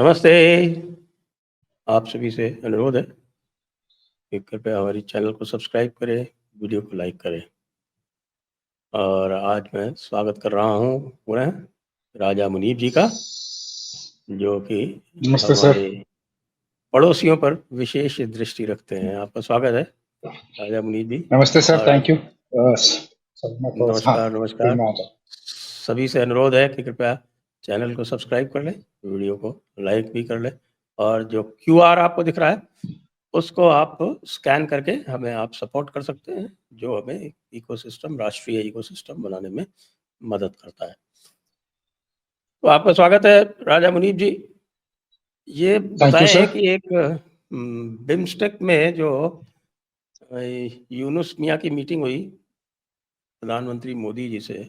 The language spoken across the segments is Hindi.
नमस्ते। आप सभी से अनुरोध है कि कृपया हमारी चैनल को सब्सक्राइब करें, वीडियो को लाइक करें। और आज मैं स्वागत कर रहा हूँ पुनः राजा मुनीब जी का, जो कि नमस्ते सर। हमारे पड़ोसियों पर विशेष दृष्टि रखते हैं। आपका स्वागत है राजा मुनीब जी। नमस्ते सर, और थैंक यू। नमस्कार नमस्कार। सभी से अनुरोध है कि कृपया चैनल को सब्सक्राइब कर लें, वीडियो को लाइक भी कर लें, और जो QR आपको दिख रहा है उसको आप स्कैन करके हमें आप सपोर्ट कर सकते हैं, जो हमें इकोसिस्टम, राष्ट्रीय इकोसिस्टम बनाने में मदद करता है। तो आपका स्वागत है राजा मुनीब जी। ये बताएं कि एक बिम्स्टेक में जो यूनुस मियां की मीटिंग हुई प्रधानमंत्री मोदी जी से,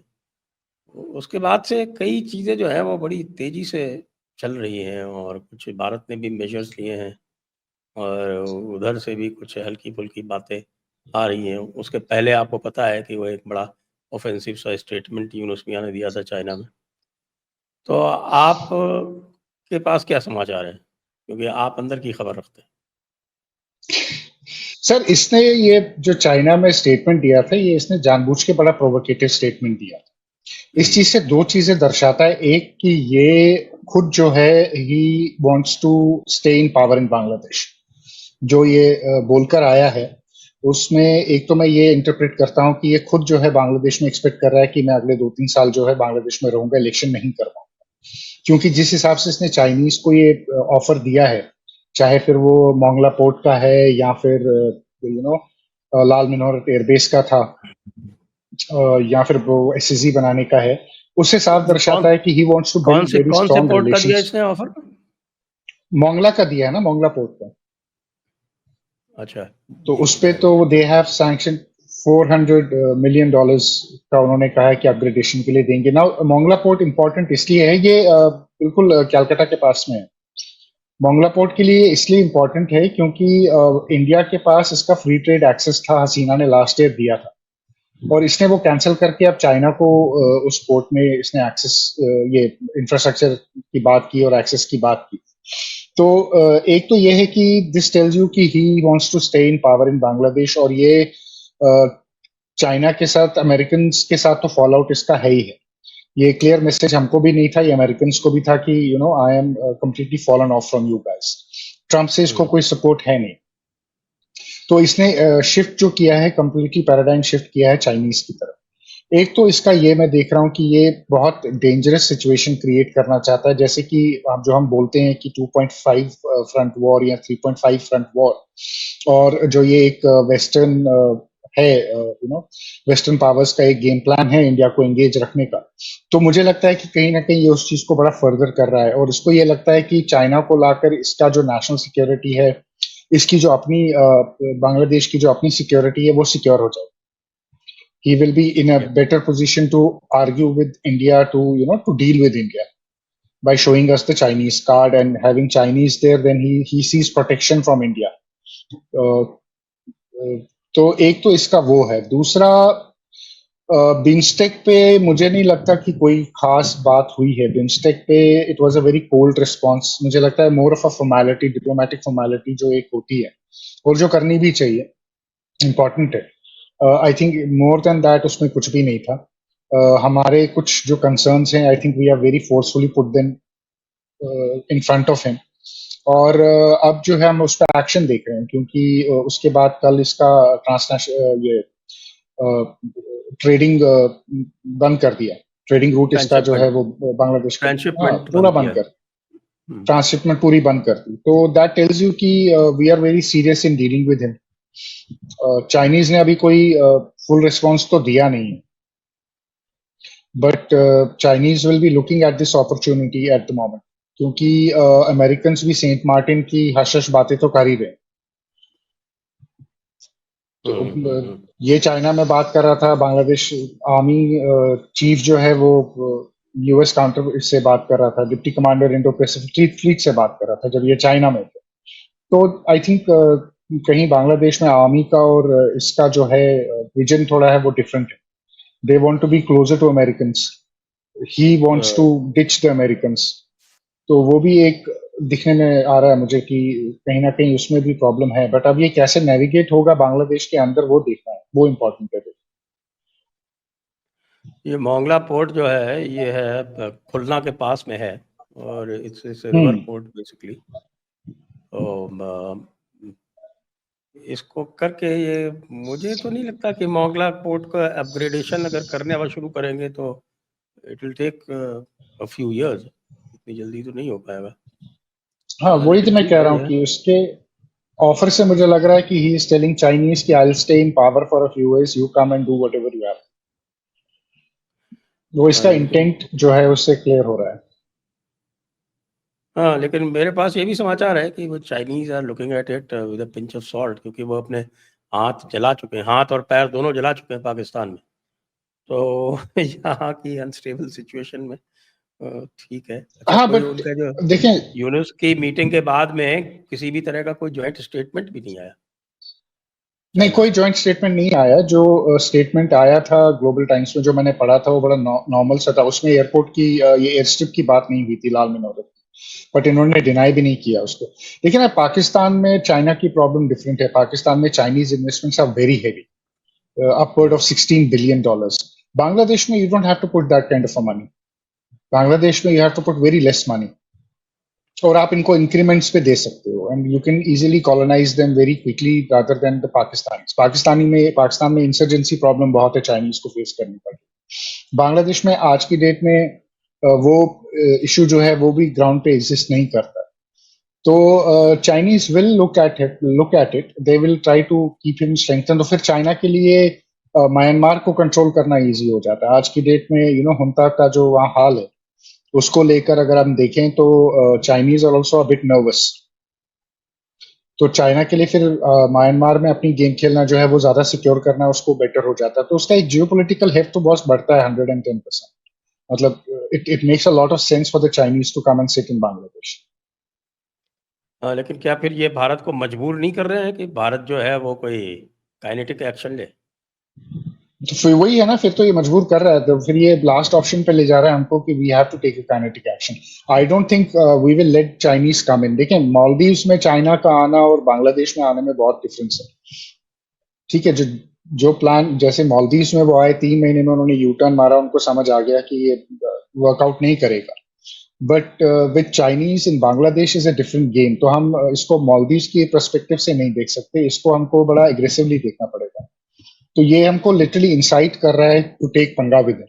उसके बाद से कई चीज़ें जो हैं वो बड़ी तेज़ी से चल रही हैं, और कुछ भारत ने भी मेजर्स लिए हैं, और उधर से भी कुछ हल्की-फुल्की बातें आ रही हैं। उसके पहले आपको पता है कि वो एक बड़ा ऑफेंसिव सा स्टेटमेंट यूनुस मियां ने दिया था चाइना में। तो आप के पास क्या समाचार है? क्योंकि आप अंदर की खबर रखते हैं। सर, इसने ये जो चाइना में स्टेटमेंट दिया था, ये इसने जानबूझ के बड़ा प्रोवोकेटिव स्टेटमेंट दिया था। इस चीज से दो चीजें दर्शाता है। एक कि ये खुद जो है he wants to stay in power in Bangladesh, जो ये बोलकर आया है उसमें एक तो मैं ये इंटरप्रेट करता हूं कि ये खुद जो है बांग्लादेश में एक्सपेक्ट कर रहा है कि मैं अगले 2-3 साल जो है बांग्लादेश में रहूंगा, इलेक्शन नहीं करवाऊंगा। क्योंकि जिस हिसाब से इसने चाइनीज को ये ऑफर दिया है, चाहे फिर वो मोंगला पोर्ट का है या फिर लाल मनोहर एयरबेस का था, या फिर वो एसएसजी बनाने का है, उससे साफ दर्शाता है कि he wants to build very strong relations. Mongla का दिया है ना, मोंगला पोर्ट का। अच्छा, तो उस पे तो दे हैव सैंक्शन $400 मिलियन का उन्होंने कहा है कि अपग्रेडेशन के लिए देंगे ना। मोंगला पोर्ट इंपॉर्टेंट इसलिए है, ये बिल्कुल कलकत्ता के पास में है। मोंगला पोर्ट के लिए इसलिए इंपॉर्टेंट है क्योंकि इंडिया के पास इसका फ्री ट्रेड एक्सेस था, हसीना ने लास्ट ईयर दिया था, और इसने वो कैंसिल करके अब चाइना को उस पोर्ट में इसने एक्सेस, ये इंफ्रास्ट्रक्चर की बात की और एक्सेस की बात की। तो एक तो ये है कि दिस टेल्स यू कि he wants to stay in power in Bangladesh, और ये चाइना के साथ, अमेरिकन के साथ तो फॉल आउट इसका है ही है। ये क्लियर मैसेज हमको भी नहीं था, ये अमेरिकन को भी था कि I am completely fallen of from you guys. Trump से इसको कोई सपोर्ट है नहीं। तो इसने शिफ्ट जो किया है, कंप्लीटली पैराडाइम शिफ्ट किया है चाइनीज की तरफ। एक तो इसका ये मैं देख रहा हूँ कि ये बहुत डेंजरस सिचुएशन क्रिएट करना चाहता है, जैसे कि हम बोलते हैं कि 2.5 फ्रंट वॉर या 3.5 फ्रंट वॉर, और जो ये एक वेस्टर्न है, वेस्टर्न पावर्स का एक गेम प्लान है इंडिया को एंगेज रखने का। तो मुझे लगता है कि कहीं ना कहीं ये उस चीज को बड़ा फर्दर कर रहा है, और इसको ये लगता है कि चाइना को लाकर इसका जो नेशनल सिक्योरिटी है, इसकी जो अपनी बांग्लादेश की जो अपनी सिक्योरिटी है, वो सिक्योर हो जाए। He will be in a better position to argue with India, to deal with India by showing us the Chinese card and having Chinese there. Then he sees protection from India. तो एक तो इसका वो है। दूसरा, बिम्स्टेक पे मुझे नहीं लगता कि कोई खास बात हुई है। बिम्स्टेक पे it was a very cold response. मुझे लगता है more of a formality, diplomatic formality जो एक होती है, और जो करनी भी चाहिए, इंपॉर्टेंट है। I think more than that उसमें कुछ भी नहीं था। हमारे कुछ जो कंसर्न्स हैं, I think we have very forcefully put them in front of him, और अब जो है हम उस पर एक्शन देख रहे हैं, क्योंकि उसके बाद कल इसका ट्रांसनेशनल ये ट्रेडिंग बंद कर दिया। ट्रेडिंग रूट इसका जो है वो बांग्लादेश का पूरा बंद कर, ट्रांसशिपमेंट पूरी बंद कर दी। तो दैट टेल्स यू कि we are very serious in dealing with him. Chinese ने अभी कोई फुल रिस्पॉन्स तो दिया नहीं है, but Chinese will be looking at this opportunity at the moment, क्योंकि अमेरिकन भी सेंट मार्टिन की हश बातें तो कर ही रहे। तो ये चाइना में बात कर रहा था, बांग्लादेश आर्मी चीफ जो है वो यूएस काउंटर से बात कर रहा था, deputy commander Indo Pacific fleet से बात कर रहा था जब ये चाइना में थे। तो आई थिंक कहीं बांग्लादेश में आर्मी का और इसका जो है विजन थोड़ा है वो डिफरेंट है। They want to be closer to Americans, he wants to ditch the Americans. तो वो भी एक दिखने में आ रहा है मुझे कि कहीं ना कहीं उसमें भी प्रॉब्लम है, बट अब ये कैसे नेविगेट होगा बांग्लादेश के अंदर वो देखना है, वो इम्पोर्टेंट है। ये मोंगला पोर्ट जो है ये है खुलना के पास में है और it's river hmm. Port basically. तो इसको करके ये मुझे तो नहीं लगता कि मोंगला पोर्ट का अपग्रेडेशन अगर करने वाला शुरू करेंगे तो it will take a few years, इतनी जल्दी तो नहीं हो पाएगा। हाँ, वही तो लेकिन मैं ठीक कह है रहा हूँ ये। कि उसके ऑफर से मुझे लग रहा है कि ही इज टेलिंग चाइनीज कि I will stay in power for a few years, you come and do whatever you have. वो इसका लेकिन इंटेंट जो है उससे क्लियर हो रहा है। हाँ, लेकिन मेरे पास ये भी समाचार है कि वो Chinese are looking at it with a pinch of salt, क्योंकि वो अपने हाथ जला चुके हैं, हाथ और पैर दोनों जला चुके हैं पाकिस्तान में। तो यहाँ की अनस्टेबल सिचुएशन में ठीक है। अच्छा, हाँ, कोई बट उनका जो देखें, यूनुस की मीटिंग के बाद में किसी भी तरह का कोई जॉइंट स्टेटमेंट भी नहीं आया नहीं, चाइना कोई से। जॉइंट स्टेटमेंट नहीं आया। जो स्टेटमेंट आया था ग्लोबल टाइम्स में जो मैंने पढ़ा था वो बड़ा नॉर्मल सा था। उसमें एयरपोर्ट की ये एयर स्ट्रिप की बात नहीं हुई थी लाल मनोरम, बट इन्होंने डिनाई भी नहीं किया उसको। लेकिन अब पाकिस्तान में चाइना की प्रॉब्लम डिफरेंट है। पाकिस्तान में Chinese investments are very heavy, upward of hmm. $16 billion. Bangladesh में you don't have to put that kind of a money. Bangladesh में you have to put very less money. और आप इनको इंक्रीमेंट्स पे दे सकते हो and you can easily colonise them very quickly rather than the Pakistan में इंसर्जेंसी प्रॉब्लम बहुत है चाइनीज को फेस करनी पड़ती। बांग्लादेश में आज की डेट में वो इशू जो है वो भी ग्राउंड पे एग्जिस्ट नहीं करता। तो Chinese will look at it, they will try to keep him strengthen. तो फिर चाइना के लिए म्यांमार को कंट्रोल करना इजी हो जाता है। आज की डेट में हुंता का जो वहाँ हाल है उसको लेकर अगर हम देखें तो Chinese are also a bit nervous. तो चाइना के लिए फिर म्यांमार में अपनी गेम खेलना जो है वो ज्यादा सिक्योर करना उसको बेटर हो जाता है। तो उसका एक जियोपॉलिटिकल हेफ्ट तो बहुत बढ़ता है 110%। मतलब it makes a lot of sense for the Chinese to come and sit in Bangladesh. लेकिन क्या फिर ये भारत को मजबूर नहीं कर रहे हैं कि भारत जो है वो कोई काइनेटिक एक्शन ले? तो फिर वही है ना, फिर तो ये मजबूर कर रहा है। तो फिर ये लास्ट ऑप्शन पे ले जा रहा है हमको कि we have to take a kinetic action. I don't think we will let Chinese come in. देखें, मालदीव्स में चाइना का आना और बांग्लादेश में आने में बहुत डिफरेंस है। ठीक है, जो जो प्लान जैसे मालदीव्स में वो आए 3 महीने में उन्होंने यू टर्न मारा, उनको समझ आ गया कि ये वर्कआउट नहीं करेगा। But with Chinese in Bangladesh is a different game. तो हम इसको मालदीव्स की पर्सपेक्टिव से नहीं देख सकते, इसको हमको बड़ा एग्रेसिवली देखना पड़ेगा। तो ये हमको लिटरली इंसाइट कर रहा है टू टेक पंगा विद,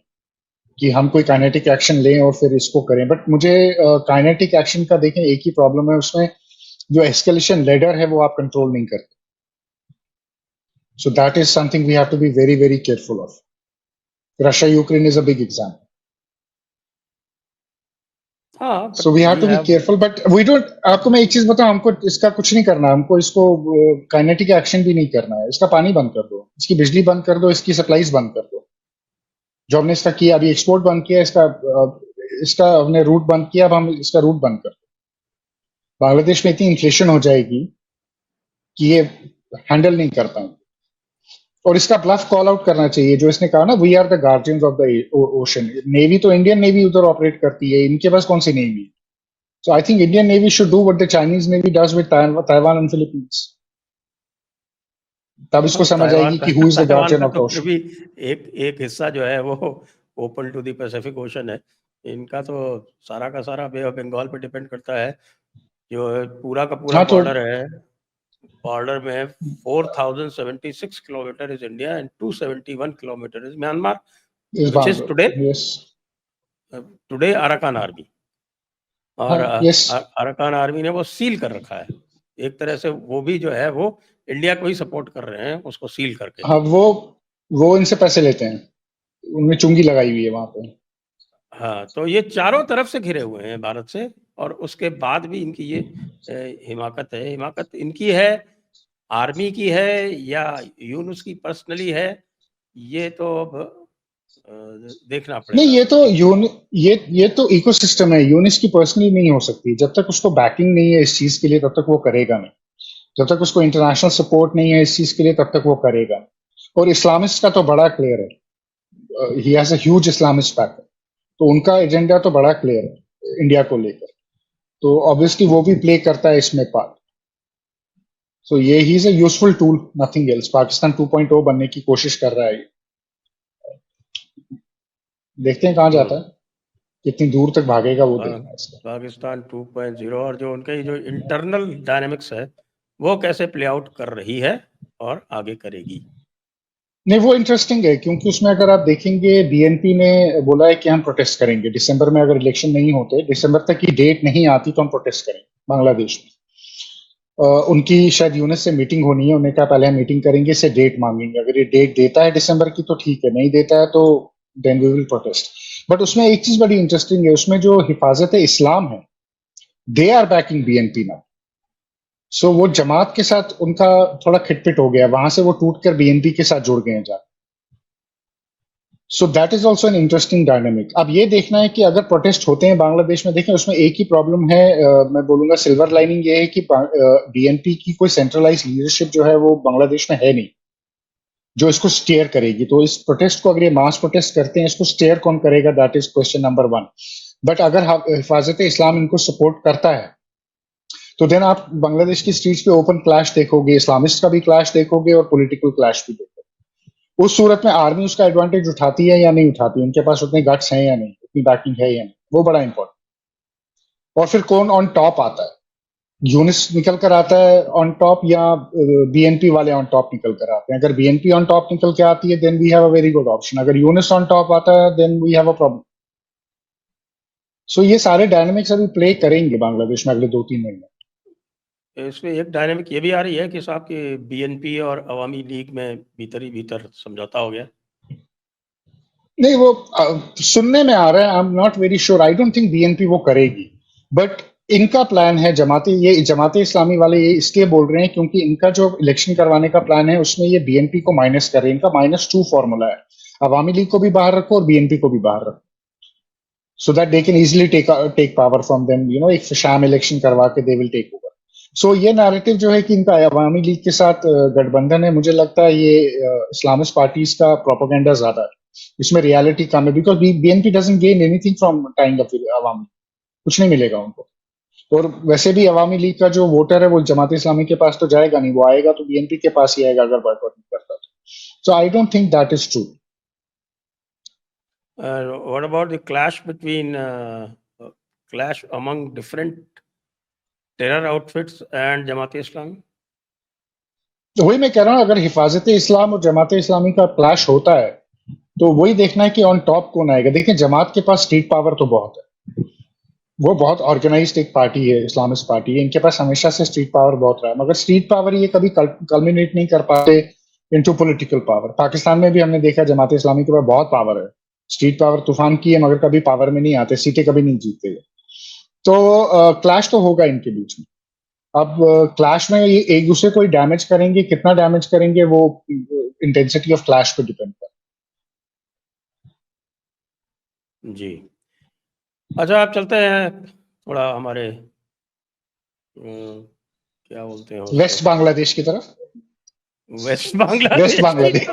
कि हम कोई काइनेटिक एक्शन लें और फिर इसको करें। बट मुझे काइनेटिक एक्शन का देखें एक ही प्रॉब्लम है उसमें, जो एस्केलेशन लेडर है वो आप कंट्रोल नहीं करते। So that is something we have to be very very careful of. Russia Ukraine is a big example. हाँ, so but we have we to be have. Careful, but we don't. आपको मैं एक चीज बताऊं, हमको इसका कुछ नहीं करना। हमको इसको काइनेटिक एक्शन भी नहीं करना है। इसका पानी बंद कर दो, इसकी बिजली बंद कर दो, इसकी सप्लाईज बंद कर दो। जो हमने इसका किया, अभी एक्सपोर्ट बंद किया इसका, इसका हमने रूट बंद किया, अब हम इसका रूट बंद कर दो। बांग्लादेश में इतनी इन्फ्लेशन हो जाएगी कि ये हैंडल नहीं कर पाएंगे। और इसका ब्लफ कॉल आउट करना चाहिए जो इसने कहा ना, we are the guardians of the ocean. Navy तो इंडियन नेवी उधर ऑपरेट करती है, इनके पास कौन सी navy? So I think Indian navy should do what the Chinese navy does with Taiwan and Philippines. तब इसको हाँ, समझ ताइवान आएगी का कि who is the Taiwan guardian का ऑफ द तो फिर ओशन। भी एक एक हिस्सा जो है वो open to the Pacific Ocean है। इनका तो सारा का सारा बे ऑफ बंगाल पे डिपेंड करता है। जो पूरा का पूरा हाँ, तो बॉर्डर है, बॉर्डर में 4076 kilometre is India and 271 kilometre is Myanmar, इस which is today Bangla, yes. Today Arakan army. और हाँ, यस। अराकान आर्मी ने वो सील कर रखा है। एक तरह से वो भी जो है वो इंडिया को ही सपोर्ट कर रहे हैं उसको सील करके। हाँ, वो इनसे पैसे लेते हैं, उनमें चुंगी लगाई हुई है वहां पे। हाँ, तो ये चारों तरफ से घिरे हुए हैं भारत से, और उसके बाद भी इनकी ये हिमाकत है। हिमाकत इनकी है, आर्मी की है, या यूनुस की पर्सनली है, ये तो अब देखना नहीं, पड़ेगा ये तो कि। ये तो इकोसिस्टम है। यूनिस की पर्सनली नहीं हो सकती। जब तक उसको बैकिंग नहीं है इस चीज के लिए तब तक वो करेगा नहीं। जब तक उसको इंटरनेशनल सपोर्ट नहीं है इस चीज के लिए तब तक वो करेगा नहीं। और इस्लामिस्ट का तो बड़ा क्लियर है, he has a huge Islamist backer. तो उनका एजेंडा तो बड़ा क्लियर है इंडिया को लेकर। तो ऑब्वियसली वो भी प्ले करता है इसमें पार्ट। सो ये ही is a useful tool, nothing else. Pakistan 2.0 बनने की कोशिश कर रहा है ये। देखते हैं कहाँ जाता है, कितनी दूर तक भागेगा, वो देखना है इसका। पाकिस्तान 2.0 और जो उनका जो इंटरनल डायनेमिक्स है वो कैसे प्ले आउट कर रही है और आगे करेगी। नहीं, वो इंटरेस्टिंग है क्योंकि उसमें अगर आप देखेंगे बीएनपी ने बोला है कि हम प्रोटेस्ट करेंगे दिसंबर में, अगर इलेक्शन नहीं होते, दिसंबर तक की डेट नहीं आती तो हम प्रोटेस्ट करेंगे बांग्लादेश में। उनकी शायद यूनिस से मीटिंग होनी है, उन्हें कहा पहले हम मीटिंग करेंगे, इससे डेट मांगेंगे। अगर ये डेट देता है दिसंबर की तो ठीक है, नहीं देता है तो then we will protest. But उसमें एक चीज बड़ी इंटरेस्टिंग है, उसमें जो हिफाजत इस्लाम है, they are backing BNP now. So वो जमात के साथ उनका थोड़ा खिटपिट हो गया, वहां से वो टूट कर बीएनपी के साथ जुड़ गए हैं जा। सो that is also an interesting dynamic. अब ये देखना है कि अगर प्रोटेस्ट होते हैं बांग्लादेश में, देखें उसमें एक ही प्रॉब्लम है, मैं बोलूंगा सिल्वर लाइनिंग ये है कि बीएनपी की कोई सेंट्रलाइज लीडरशिप जो है वो बांग्लादेश में है नहीं जो इसको स्टेयर करेगी। तो इस प्रोटेस्ट को, अगर ये मास प्रोटेस्ट करते हैं, इसको स्टेयर कौन करेगा, that is question number 1। But अगर हिफाजत इस्लाम इनको सपोर्ट करता है तो देन आप बांग्लादेश की स्ट्रीट्स पे ओपन क्लैश देखोगे, इस्लामिस्ट का भी क्लैश देखोगे और पॉलिटिकल क्लैश भी देखोगे। उस सूरत में आर्मी उसका एडवांटेज उठाती है या नहीं उठाती, उनके पास उतने गट्स हैं या नहीं, उतनी बैकिंग है या नहीं, वो बड़ा इंपॉर्टेंट। और फिर कौन ऑन टॉप आता है, यूनिस निकल कर आता है ऑन टॉप या बीएनपी वाले ऑन टॉप निकल कर आते हैं। अगर बीएनपी ऑन टॉप निकल के आती है then we have a very good option, अगर यूनिस ऑन टॉप आता है then we have a problem. So ये सारे डायनेमिक्स अभी प्ले करेंगे बांग्लादेश में अगले 2-3 महीने। इसमें एक डायनेमिक ये भी आ रही है कि साहब कि बीएनपी और अवामी लीग में भीतर ही भीतर समझौता हो गया। नहीं, वो सुनने में आ रहा है, I am not very sure, I don't think BNP वो करेगी। बट इनका प्लान है, जमाते इस्लामी वाले ये इसलिए बोल रहे हैं क्योंकि इनका जो इलेक्शन करवाने का प्लान है उसमें ये बीएनपी को माइनस कर रहे हैं। इनका -2 फॉर्मूला है, अवामी लीग को भी बाहर रखो और बीएनपी को भी बाहर रखो, so that they can easily take power from them, एक शैम इलेक्शन करवा के they will take over. So ये नैरेटिव जो है कि इनका अवामी लीग के साथ गठबंधन है, मुझे लगता है ये इस्लामिस्ट पार्टीज का प्रोपेगेंडा ज्यादा है, इसमें रियलिटी कम है। Because BNP doesn't gain anything from tying up with Awami, कुछ नहीं मिलेगा उनको। और वैसे भी अवामी लीग का जो वोटर है वो जमात इस्लामी के पास तो जाएगा नहीं, वो आएगा तो बीएनपी के पास ही आएगा अगर बॉयकॉट नहीं करता तो। So I don't think that is true. What about the clash between clash among different terror outfits and Jamaat Islami? तो वही मैं कह रहा हूँ, अगर हिफाजत इस्लाम और जमात इस्लामी का क्लैश होता है तो वही देखना है कि ऑन टॉप कौन आएगा। देखिए जमात के पास स्ट्रीट पावर तो बहुत है, वो बहुत ऑर्गेनाइज्ड एक पार्टी है, इस्लामिस्ट पार्टी है, इनके पास हमेशा से स्ट्रीट पावर बहुत रहा है। मगर स्ट्रीट पावर ये कभी कल्मिनेट नहीं कर पाते इनटू पॉलिटिकल पावर। पाकिस्तान में भी हमने देखा जमात इस्लामी के पास बहुत पावर है, स्ट्रीट पावर तूफान की है, मगर कभी पावर में नहीं आते, सीटें कभी नहीं जीतते। तो क्लैश तो होगा इनके बीच में। अब क्लैश में ये एक दूसरे को डैमेज करेंगे, कितना डैमेज करेंगे वो इंटेंसिटी ऑफ क्लैश पे डिपेंड करता है। जी, अच्छा आप चलते हैं थोड़ा हमारे क्या बोलते हैं वेस्ट बांग्लादेश की तरफ। West Bangladesh west Bangladesh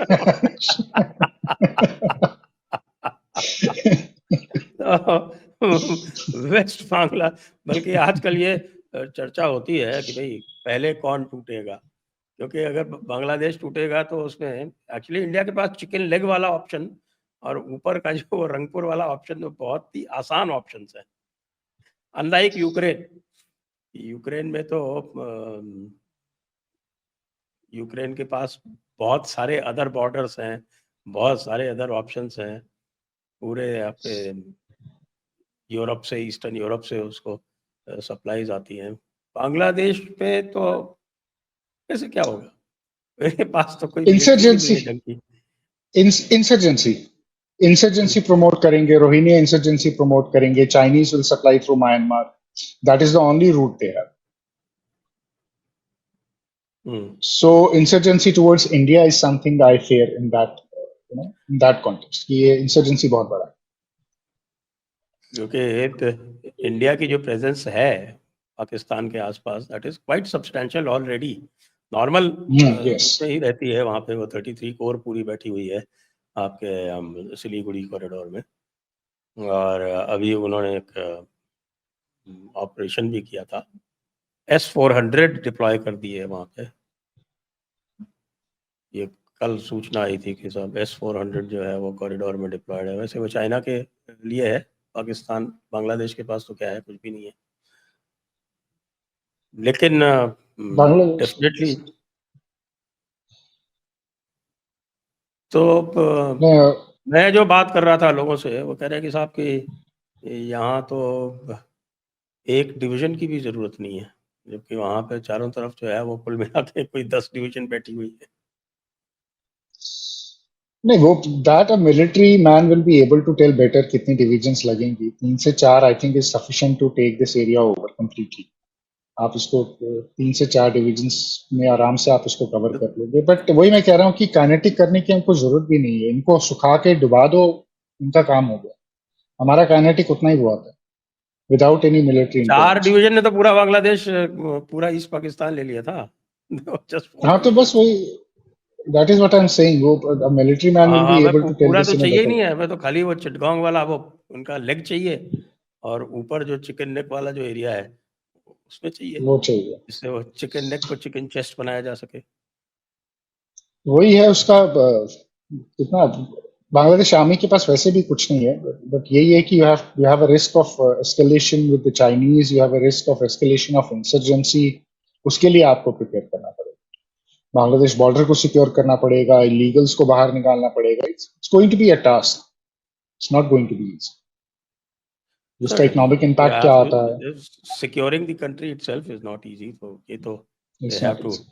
west Bangla, बल्कि आजकल ये चर्चा होती है कि भाई पहले कौन टूटेगा, क्योंकि अगर बांग्लादेश टूटेगा तो उसमें एक्चुअली इंडिया के पास चिकन लेग वाला ऑप्शन और ऊपर का जो रंगपुर वाला ऑप्शन तो बहुत ही आसान ऑप्शन है, अनलाइक यूक्रेन में तो यूक्रेन के पास बहुत सारे अदर बॉर्डर्स हैं, बहुत सारे अदर ऑप्शंस हैं, पूरे आपके यूरोप से, ईस्टर्न यूरोप से उसको सप्लाईज आती हैं। बांग्लादेश पे तो कैसे क्या होगा, मेरे पास तो कोई मिलिट्री भी नहीं है ढंग की। इंसर्जेंसी प्रमोट करेंगे, रोहिंग्या इंसर्जेंसी प्रमोट करेंगे, Chinese will supply through Myanmar, that is the only route they have. So insurgency towards India is something I fear in that, in that context कि ये insurgency बहुत बड़ा है, क्योंकि इंडिया की जो प्रेजेंस है पाकिस्तान के आसपास that is quite substantial already. Normal उसमें ही रहती है वहाँ पे, वो 33 कोर पूरी बैठी हुई है आपके सिलीगुड़ी कॉरिडोर में। और अभी उन्होंने एक ऑपरेशन भी किया था। S-400 डिप्लॉय कर दिए वहाँ पे। ये कल सूचना आई थी कि सब S-400 जो है वो कॉरिडोर में डिप्लॉयड है। वैसे वो चाइना के लिए है, पाकिस्तान बांग्लादेश के पास तो क्या है, कुछ भी नहीं है। लेकिन बांग्लादेश डेफिनेटली तो में मैं जो बात कर रहा था लोगों से, वो कह रहे हैं कि साहब कि यहाँ तो एक डिवीजन की भी जरूरत नहीं है, जबकि वहाँ पे चारों तरफ जो है वो कुल मिला के कोई 10 डिवीजन बैठी हुई है। नहीं, वो that a military man will be able to tell better कितनी डिविजन्स लगेंगी। 3 से 4 I think is sufficient to take this area over completely. आप इसको 3 से 4 डिविजन्स में आराम से आप इसको कवर कर लोगे। बट वही मैं कह रहा हूँ कि काइनेटिक करने की हमको जरूरत भी नहीं है। इनको सुखा के डुबा दो, इनका काम हो गया। हमारा काइनेटिक उतना ही बहुत है without any military 4 intervention. Division ने तो पूरा बांग्लादेश, पूरा ईस्ट पाकिस्तान ले लिया था। Just 4 हाँ, तो बस डिवीजन। वही, that is what I am saying. वो मिलिट्री मैन विल हाँ, बी हमें एबल टू टेल पूरा तो दिस इन अ चाहिए ही बेटर नहीं वे। है, हमें तो खाली वो चिटगांव वाला वो उनका लेग चाहिए, और ऊपर जो चिकन नेक वाला जो एरिया है उसमें चाहिए, वो चाहिए, जिससे वो चिकन नेक को चिकन चेस्ट बनाया जा सके। वही है उसका। कितना बांग्लादेश आर्मी के पास वैसे भी कुछ नहीं है। बट यही है कि you have a risk of escalation with the Chinese, you have a risk of escalation of insurgency. उसके लिए आपको प्रिपेयर करना पड़ेगा। बांग्लादेश बॉर्डर को सिक्योर करना पड़ेगा, इलीगल्स को बाहर निकालना पड़ेगा। It's going to be a task, it's not going to be easy. उसका Certainly, इकोनॉमिक they इम्पैक्ट क्या have आता है, to, securing the country itself is not easy, तो ये तो they it's have not to easy.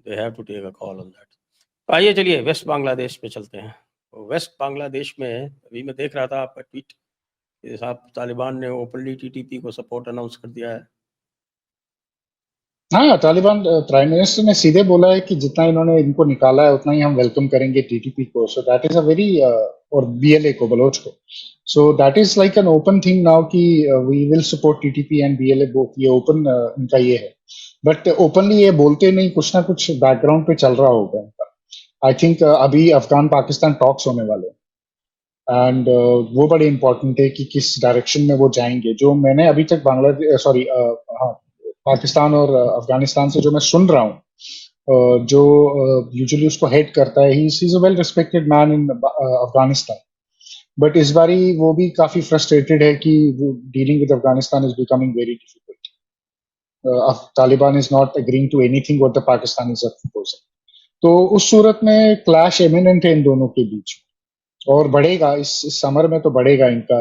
they have to take a call on that। तो आइए चलिए वेस्ट बांग्लादेश पे चलते हैं। तो वेस्ट बांग्लादेश में अभी मैं देख रहा था आपका ट्वीट कि साहब तालिबान ने ओपनली टीटीपी को सपोर्ट अनाउंस कर दिया है। हाँ, तालिबान प्राइम मिनिस्टर ने सीधे बोला है कि जितना इन्होंने इनको निकाला है उतना ही हम वेलकम करेंगे टीटीपी को। So that is a very, और बीएलए को, बलोच को। So that is like an open thing now कि we will support TTP and BLA both. ये ओपन इनका ये है। बट ओपनली ये बोलते नहीं, कुछ ना कुछ बैकग्राउंड पे चल रहा होगा इनका। आई थिंक अभी अफगान पाकिस्तान टॉक्स होने वाले हैं, एंड वो बड़े इंपॉर्टेंट है कि किस डायरेक्शन में वो जाएंगे। जो मैंने अभी तक बांग्लादेश, सॉरी, हाँ, पाकिस्तान और अफगानिस्तान से जो मैं सुन रहा हूँ, जो यूजुअली उसको हेड करता है, he is a well respected man in Afghanistan. But इस बारी वो भी काफी फ्रस्ट्रेटेड है कि dealing with Afghanistan is becoming very difficult. Taliban is not agreeing to anything what the Pakistanis are proposing. तो उस सूरत में क्लैश इमिनेंट है इन दोनों के बीच, और बढ़ेगा इस समर में तो बढ़ेगा इनका।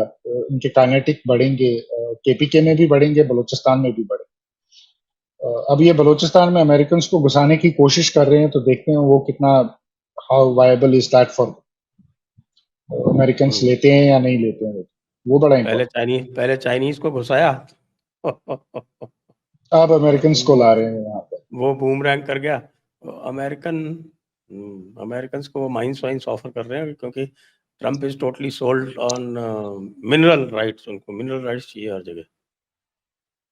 इनके काइनेटिक बढ़ेंगे, केपीके में भी बढ़ेंगे, बलूचिस्तान में भी बढ़ेंगे। अब ये बलूचिस्तान में अमेरिकन को घुसाने की कोशिश कर रहे हैं, तो देखते हैं वो कितना, how viable is that for American. लेते हैं या नहीं लेते हैं, वो बड़ा इंपॉर्टेंट। पहले चाइनीज को घुसाया। अब अमेरिकन को ला रहे हैं यहाँ पर। वो बूमरैंग कर गया। अमेरिकन अमेरिकन को माइंस वाइंस ऑफर कर रहे हैं, क्योंकि Trump is totally sold on mineral rights. उनको मिनरल राइट्स चाहिए हर जगह।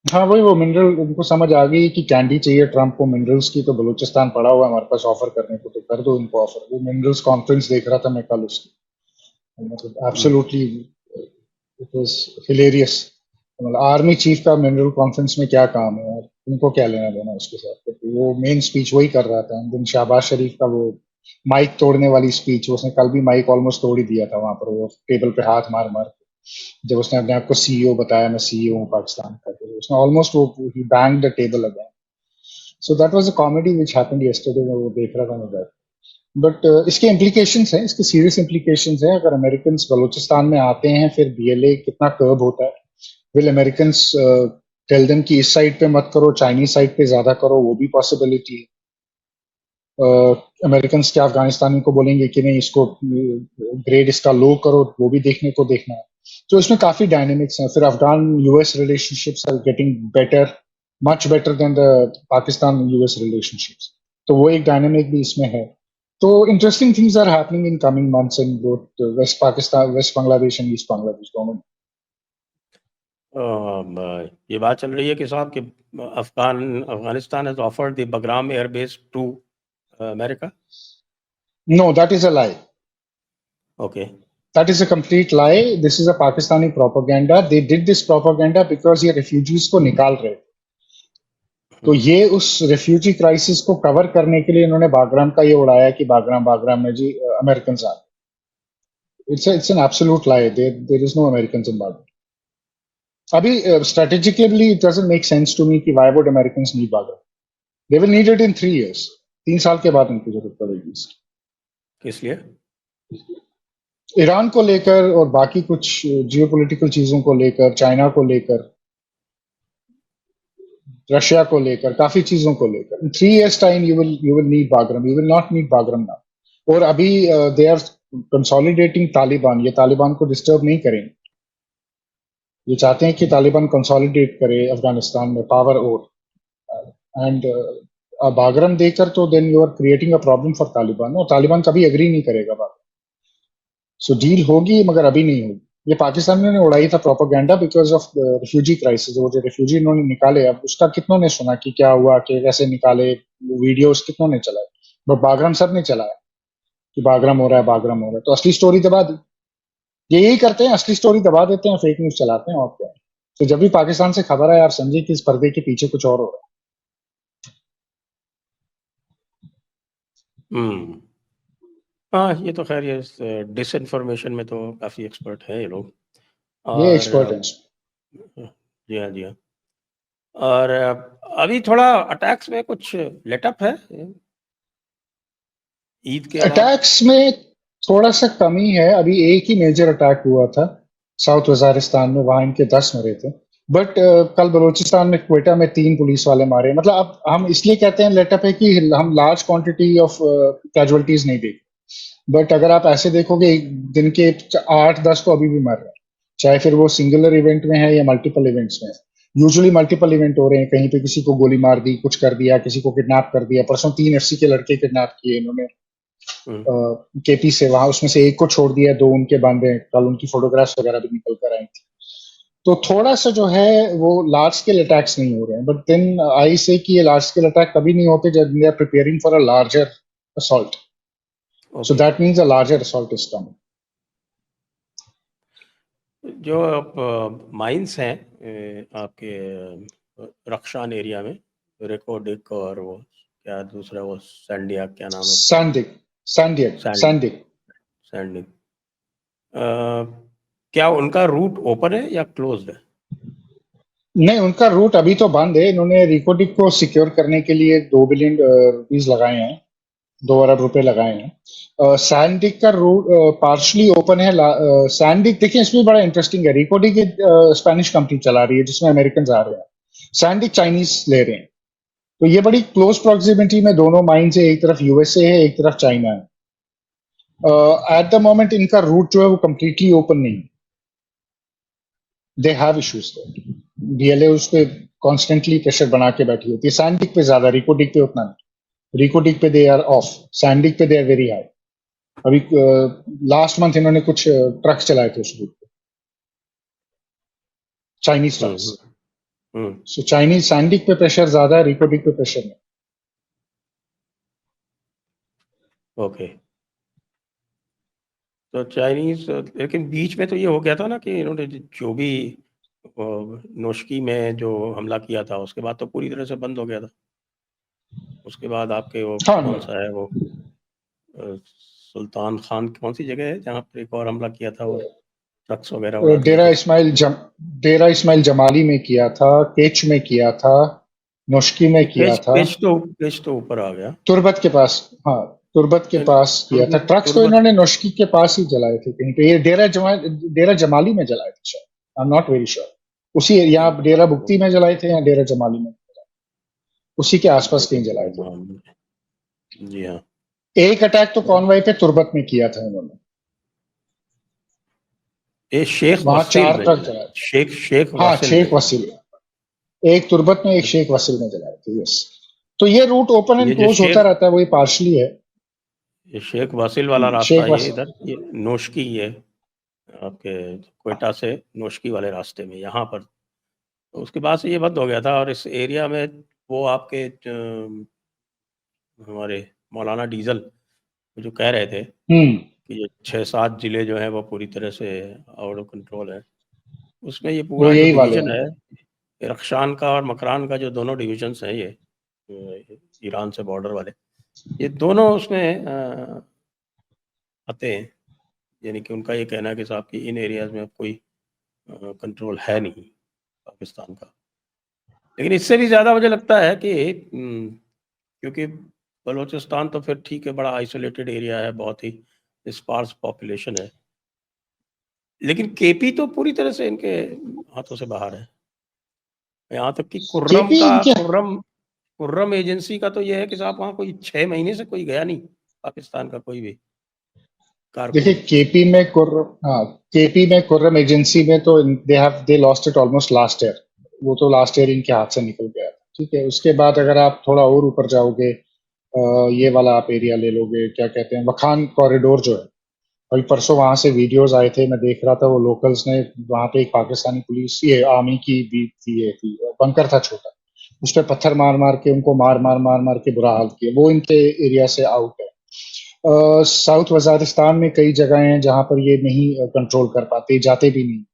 हाँ, वही, वो मिनरल उनको समझ आ गई कि कैंडी चाहिए ट्रम्प को मिनरल्स की, तो बलूचिस्तान पड़ा हुआ है हमारे पास ऑफर करने को, तो कर दो इनको ऑफर। वो मिनरल्स कॉन्फ्रेंस देख रहा था मैं कल उसकी, मतलब एब्सोल्युटली इट वाज हिलेरियस। मतलब आर्मी चीफ का मिनरल कॉन्फ्रेंस में क्या काम है यार, उनको क्या लेना देना उसके साथ। तो वो मेन स्पीच वही कर रहा था। दिन शहबाज शरीफ का वो माइक तोड़ने वाली स्पीच, उसने कल भी माइक ऑलमोस्ट तोड़ ही दिया था वहां पर, वो टेबल पे हाथ मार मार के, जब उसने अपने आप को सीईओ बताया, मैं सीईओ हूँ पाकिस्तान का, तो उसने ऑलमोस्ट वो ही bang the table again. So that was a comedy which happened yesterday, मैं वो देख रहा था मैं। बट इसके इम्प्लीकेशंस हैं, इसके सीरियस इम्प्लीकेशंस हैं। अगर अमेरिकन बलूचिस्तान में आते हैं, फिर बीएलए कितना कर्ब होता है। विल अमेरिकन टेल देम कि इस साइड पे मत करो, चाइनीज साइड पे ज्यादा करो, वो भी पॉसिबिलिटी है। अमेरिकन क्या अफगानिस्तानी को बोलेंगे कि नहीं, इसको ग्रेड इसका लो करो, वो भी देखना है। तो इसमें काफी डायनेमिक्स हैं। फिर Afghan US relationships are getting better, much better than the Pakistan US relationships. तो वो एक डायनेमिक भी इसमें है। तो interesting things are happening in coming months in both west Pakistan, west Bangladesh and east Bangladesh government. ये बात चल रही है कि साहब कि Afghanistan has offered the Bagram airbase to America. No, that is a lie. Okay. That is a complete lie. This is a Pakistani propaganda. They did this propaganda because ये refugees को निकाल रहे थे. तो ये उस रेफ्यूजी क्राइसिस को कवर करने के लिए इन्होंने बागराम का ये उड़ाया कि बागराम में जी अमेरिकन आ. It's an absolute lie. There is no Americans in Bagram. अभी strategically it doesn't make sense to me कि why would Americans need Bagram? They will need it in 3 years. 3 साल के बाद उनको जरूरत पड़ेगी. किस लिए? ईरान को लेकर और बाकी कुछ जियोपॉलिटिकल चीजों को लेकर, चाइना को लेकर, रशिया को लेकर, काफी चीजों को लेकर. In 3 years time you will need Bagram. You will not need Bagram now. और अभी they are consolidating तालिबान. ये तालिबान को डिस्टर्ब नहीं करेंगे. ये चाहते हैं कि तालिबान कंसोलिडेट करे अफगानिस्तान में पावर और एंड बागरम देकर तो then you are creating a problem for Taliban. और तालिबान कभी एग्री नहीं करेगा बागरम. सो डील होगी मगर अभी नहीं होगी. ये पाकिस्तान ने उड़ाई था propaganda because of refugee crisis. वो जो रिफ्यूजी इन्होंने निकाले, अब उसका कितनों ने सुना कि क्या हुआ, कि कैसे निकाले, वीडियोस कितनों ने चलाए, बट बागरम सर ने चलाया कि बागरम हो रहा है, बागरम हो रहा है. तो असली स्टोरी दबा दी. यही करते हैं, असली स्टोरी दबा देते हैं, फेक न्यूज चलाते हैं और क्या. तो जब भी पाकिस्तान से खबर है, आप समझिए कि इस पर्दे के पीछे कुछ और हो रहा है. हाँ, ये तो खैर ये डिसइंफॉर्मेशन में तो काफी एक्सपर्ट है ये लोग. है. ये एक्सपर्ट है. जी हाँ, जी हाँ. और अभी थोड़ा अटैक्स में कुछ लेटअप है ईद के बाद. अटैक्स में थोड़ा सा कमी है. अभी एक ही मेजर अटैक हुआ था साउथ वजारिस्तान में, वहां इनके 10 मरे थे. बट कल बलूचिस्तान में क्वेटा में 3 पुलिस वाले मारे. मतलब अब हम इसलिए कहते हैं लेटअप है कि हम लार्ज क्वांटिटी ऑफ कैजुअलिटीज नहीं देख. बट अगर आप ऐसे देखोगे एक दिन के 8-10 तो अभी भी मर रहे हैं, चाहे फिर वो सिंगुलर इवेंट में है या मल्टीपल इवेंट्स में. यूजुअली मल्टीपल इवेंट हो रहे हैं. कहीं पे किसी को गोली मार दी, कुछ कर दिया, किसी को किडनैप कर दिया. परसों 3 FC के लड़के किडनैप किए इन्होंने केपी से. वहां उसमें से एक को छोड़ दिया, 2 उनके बांधे. कल उनकी फोटोग्राफ्स वगैरह भी निकल कर आई थी. तो थोड़ा सा जो है वो लार्ज स्केल अटैक्स नहीं हो रहे हैं. बट देन आई से कि ये लार्ज स्केल अटैक कभी नहीं होते जब they are preparing for a larger assault. So that means a larger assault is coming. जो माइंस हैं आपके रक्षान एरिया में, रेकोडिक और वो क्या दूसरा वो सैंडियाक, क्या नाम है? सैंडिक. क्या उनका रूट ओपन है या क्लोज्ड है? नहीं, उनका रूट अभी तो बंद है. इन्होंने रिकोडिक को सिक्योर करने के लिए 2 बिलियन रुपीस लगाए हैं, 2 अरब रुपए लगाए हैं. सैंडिक का रूट पार्शली ओपन है. सैंडिक देखिए इसमें बड़ा इंटरेस्टिंग है. रिकोडिक स्पेनिश कंपनी चला रही है जिसमें अमेरिकन आ रहे हैं. सैंडिक चाइनीज ले रहे हैं. तो ये बड़ी क्लोज प्रॉक्सिमिटी में दोनों माइंस है. एक तरफ यूएसए है, एक तरफ चाइना है. एट द मोमेंट इनका रूट जो है वो कंप्लीटली ओपन नहीं है. They have issues. डीएलए उस पे कॉन्स्टेंटली प्रेशर बना के बैठी होती है. सैंडिक पे ज्यादा, रिकोडिक पे उतना नहीं. रिकोडिक पे दे आर ऑफ, सैंडिक पे दे आर वेरी हाई. अभी लास्ट मंथ इन्होंने कुछ ट्रक चलाए थे उस रूट पे, चाइनीज ट्रक्स. सो चाइनीज सैंडिक पे प्रेशर ज्यादा है, रिकोडिक पे प्रेशर नहीं. ओके. तो चाइनीज, लेकिन बीच में तो ये हो गया था ना कि इन्होंने जो भी नोशकी में जो हमला किया था उसके बाद तो पूरी तरह से बंद हो गया था. उसके बाद आपके वो कौन सा है वो सुल्तान खान, कौन सी जगह है जहाँ पर एक और हमला किया था और ट्रक्स वगैरह डेरा इस्माइल जमाली में किया था, केच में किया था, नोशकी में किया था. केच तो ऊपर आ गया, तुर्बत के पास. हाँ, तुर्बत के पास किया था. ट्रक्स तो इन्होंने नोशकी के पास ही जलाए थे कहीं पे. ये डेरा जमाली में जलाए थे शायद, I am not very sure. उसी यहाँ डेरा बुक्ती में जलाए थे या डेरा जमाली में, उसी के आसपास कहीं जलाए थे. जी हाँ. एक अटैक तो कॉनवॉय पे तुर्बत में किया था इन्होंने. शेख वहां 4 ट्रक जलाए. शेख वसील. एक तुर्बत में, एक शेख वसील में जलाए थे. यस. तो ये रूट ओपन एंड क्लोज होता रहता है, वही पार्शली है. ये शेख वसील वाला रास्ता है इधर, ये नोशकी है आपके क्वेटा से नोशकी वाले रास्ते में यहाँ पर. तो उसके बाद से ये बंद हो गया था. और इस एरिया में वो आपके हमारे मौलाना डीजल जो कह रहे थे कि ये 6-7 जिले जो हैं वो पूरी तरह से आउट ऑफ कंट्रोल है। उसमें ये वो पूरा जो यही वाले डिवीज़न हैं। है, रख्शान का और मकरान का जो दोनों डिविजन्स हैं ये ईरान से बॉर्डर वाले, ये दोनों उसमें आते हैं। यानी कि उनका ये कहना है कि साहब कि इन एरियाज़ में अब कोई कंट्रोल है नहीं पाकिस्तान का। लेकिन इससे भी ज़्यादा मुझे लगता है कि क्योंकि बलूचिस्तान तो फिर ठीक है, बड़ा आइसोलेटेड एरिया है, बहुत ही स्पार्स पॉपुलेशन है। लेकिन केपी तो पूरी तरह से इनके हाथों से बाहर है। यहाँ तक कि केपी इनके खुर्रम एजेंसी का तो ये है कि साहब वहाँ कोई 6 महीने से कोई गया नहीं, पाकिस्तान का कोई भी देखिए, कारकुन। केपी में कुर्रम एजेंसी में तो they lost it almost last year. वो तो लास्ट ईयर इनके हाथ से निकल गया। ठीक है, उसके बाद अगर आप थोड़ा और ऊपर जाओगे, ये वाला आप एरिया ले लोगे, क्या कहते हैं, वखान कॉरिडोर जो है, अभी परसों वहां से वीडियोस आए थे, मैं देख रहा था, वो लोकल्स ने वहां पे एक पाकिस्तानी पुलिस, ये आर्मी की भी थी, ये थी, बंकर था छोटा, उस पे पत्थर मार मार के उनको मार मार के बुरा हाल किया। वो इनके एरिया से आउट है। साउथ वजारिस्तान में कई जगह हैं जहां पर ये नहीं कंट्रोल कर पाते, जाते भी नहीं।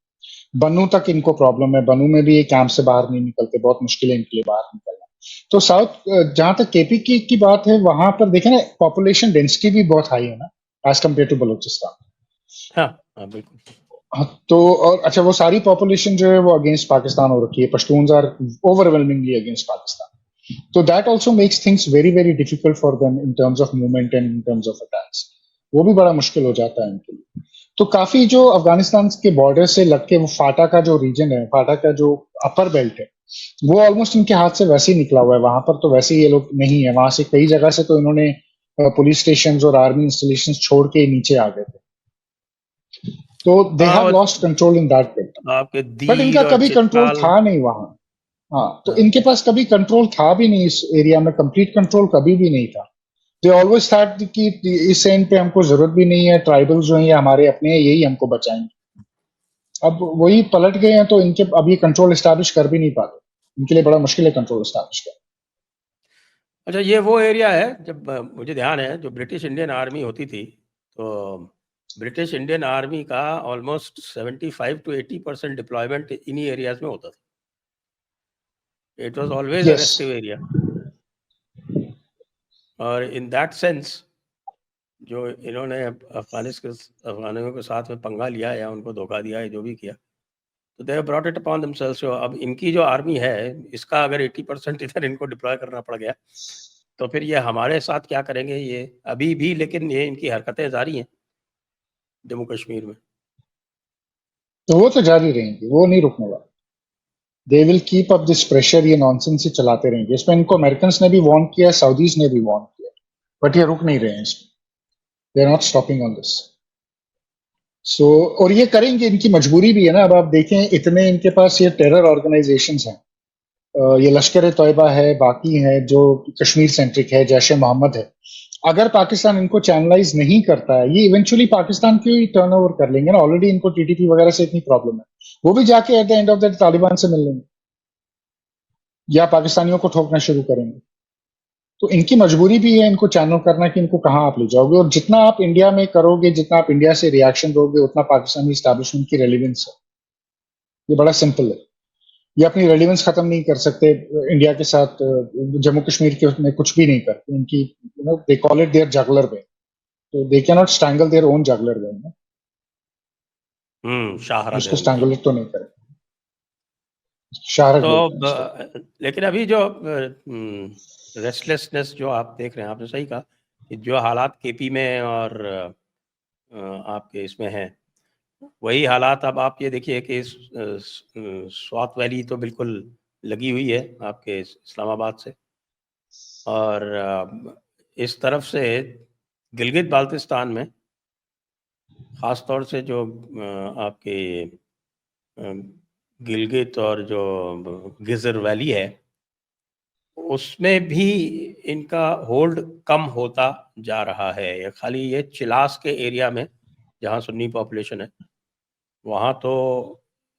बन्नू तक इनको प्रॉब्लम है, बन्नू में भी ये कैंप से बाहर नहीं निकलते, बहुत मुश्किल है इनके लिए बाहर निकलना। तो साउथ, जहां तक केपी की बात है, वहां पर देखें ना, पॉपुलेशन डेंसिटी भी बहुत हाई है ना, एज कम्पेयर टू बलूचिस्तान। हाँ, हाँ, बिल्कुल। हाँ, तो और अच्छा, वो सारी पॉपुलेशन जो है वो अगेंस्ट पाकिस्तान हो रखी है, Pashtuns are overwhelmingly against Pakistan. तो that also makes things very very difficult for them in terms of movement and in terms of attacks. वो भी बड़ा मुश्किल हो जाता है उनके लिए। तो काफी जो अफगानिस्तान के बॉर्डर से लग के वो फाटा का जो रीजन है, फाटा का जो अपर बेल्ट है, वो ऑलमोस्ट इनके हाथ से वैसे ही निकला हुआ है। वहां पर तो वैसे ही ये लोग नहीं है, वहां से कई जगह से तो इन्होंने पुलिस स्टेशन और आर्मी इंस्टॉलेशन छोड़ के नीचे आ गए थे। तो दे हाँ, have lost control in that belt. आपके बट दीर इनका और कभी कंट्रोल चित्राल। था नहीं वहां। हाँ, तो हाँ, इनके पास कभी कंट्रोल था भी नहीं इस एरिया में, कंप्लीट कंट्रोल कभी भी नहीं था। दे ऑलवेज थॉट कि इस एंड पे हमको जरूरत भी नहीं है, ट्राइबल्स जो हैं ये हमारे अपने हैं, यही हमको बचाएंगे। अब वही पलट गए हैं, तो इनके अब ये कंट्रोल एस्टैब्लिश कर भी नहीं पाते। इनके लिए बड़ा मुश्किल है कंट्रोल एस्टैब्लिश करना। अच्छा, ये वो एरिया है, जब मुझे ध्यान है, जो ब्रिटिश इंडियन आर्मी होती थी, तो ब्रिटिश इंडियन आर्मी का ऑलमोस्ट 75 to 80% डिप्लॉयमेंट इन्हीं एरियाज में होता था। It was always yes. Restive area. और इन दैट सेंस जो इन्होंने अफगानियों के साथ में पंगा लिया है या उनको धोखा दिया है, जो भी किया, तो they brought it upon themselves. अब इनकी जो आर्मी है, इसका अगर 80% इधर इनको डिप्लॉय करना पड़ गया, तो फिर ये हमारे साथ क्या करेंगे ये अभी भी। लेकिन ये इनकी हरकतें जारी हैं जम्मू कश्मीर में। तो वो तो जारी रहेंगे, वो नहीं रुकने वाला। दे will keep up this pressure, ये नॉनसेंस ही चलाते रहेंगे। इसमें इनको अमेरिकन ने भी वार्न किया, सऊदीज ने भी वार्न किया, बट ये रुक नहीं रहे हैं इसमें। They are not stopping on this. So और ये करेंगे, इनकी मजबूरी भी है ना। अब आप देखें, इतने इनके पास ये टेरर ऑर्गेनाइजेशंस हैं, ये लश्कर तैयबा है, बाकी है जो कश्मीर सेंट्रिक है, जैश ए मोहम्मद है। अगर पाकिस्तान इनको चैनलाइज नहीं करता है, ये इवेंचुअली पाकिस्तान के टर्न ओवर कर लेंगे ना। ऑलरेडी इनको टीटीपी वगैरह से इतनी प्रॉब्लम है, वो भी जाके at the end of the Taliban से मिल लेंगे या पाकिस्तानियों को ठोकना शुरू करेंगे। तो इनकी मजबूरी भी है इनको चैनल करना कि इनको कहाँ आप ले जाओगे। और जितना आप इंडिया में करोगे, जितना आप इंडिया से रिएक्शन दोगे, उतना पाकिस्तानी इस्टेब्लिशमेंट की रेलिवेंस है। ये बड़ा सिंपल है। ये अपनी रेलिवेंस खत्म नहीं कर सकते इंडिया के साथ। जम्मू कश्मीर के उसमें कुछ भी नहीं करते उनकी, they call it their jugular vein. तो they can not strangle their own jugular vein. शाहरा उसको देंगे। स्ट्रैंगुलेट तो नहीं करे, शाहरग तो बोलते हैं उसको। लेकिन अभी जो रेस्टलेसनेस जो आप देख रहे हैं, आपने सही कहा कि जो हालात केपी में और आपके इसमें हैं, वही हालात अब आप ये देखिए कि स्वात वैली तो बिल्कुल लगी हुई है आपके इस्लामाबाद से। और इस तरफ से गिलगित बाल्तिस्तान में ख़ास तौर से जो आपके गिलगित और जो गिज़र वैली है, उसमें भी इनका होल्ड कम होता जा रहा है। या खाली ये चिलास के एरिया में जहाँ सुन्नी पॉपुलेशन है, वहाँ तो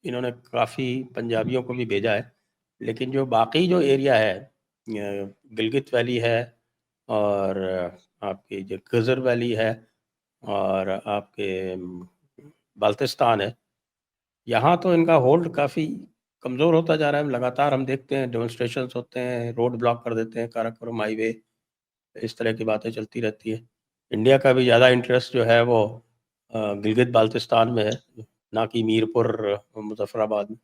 इन्होंने काफ़ी पंजाबियों को भी भेजा है। लेकिन जो बाकी जो एरिया है, गिलगित वैली है और आपकी जो गिज़र वैली है और आपके बाल्टिस्तान है, यहाँ तो इनका होल्ड काफ़ी कमज़ोर होता जा रहा है। लगातार हम देखते हैं डेमोन्स्ट्रेशंस होते हैं, रोड ब्लॉक कर देते हैं, काराकोरम हाईवे, इस तरह की बातें चलती रहती है। इंडिया का भी ज़्यादा इंटरेस्ट जो है वो गिलगित बाल्टिस्तान में है, ना कि मीरपुर मुजफ्फराबाद में।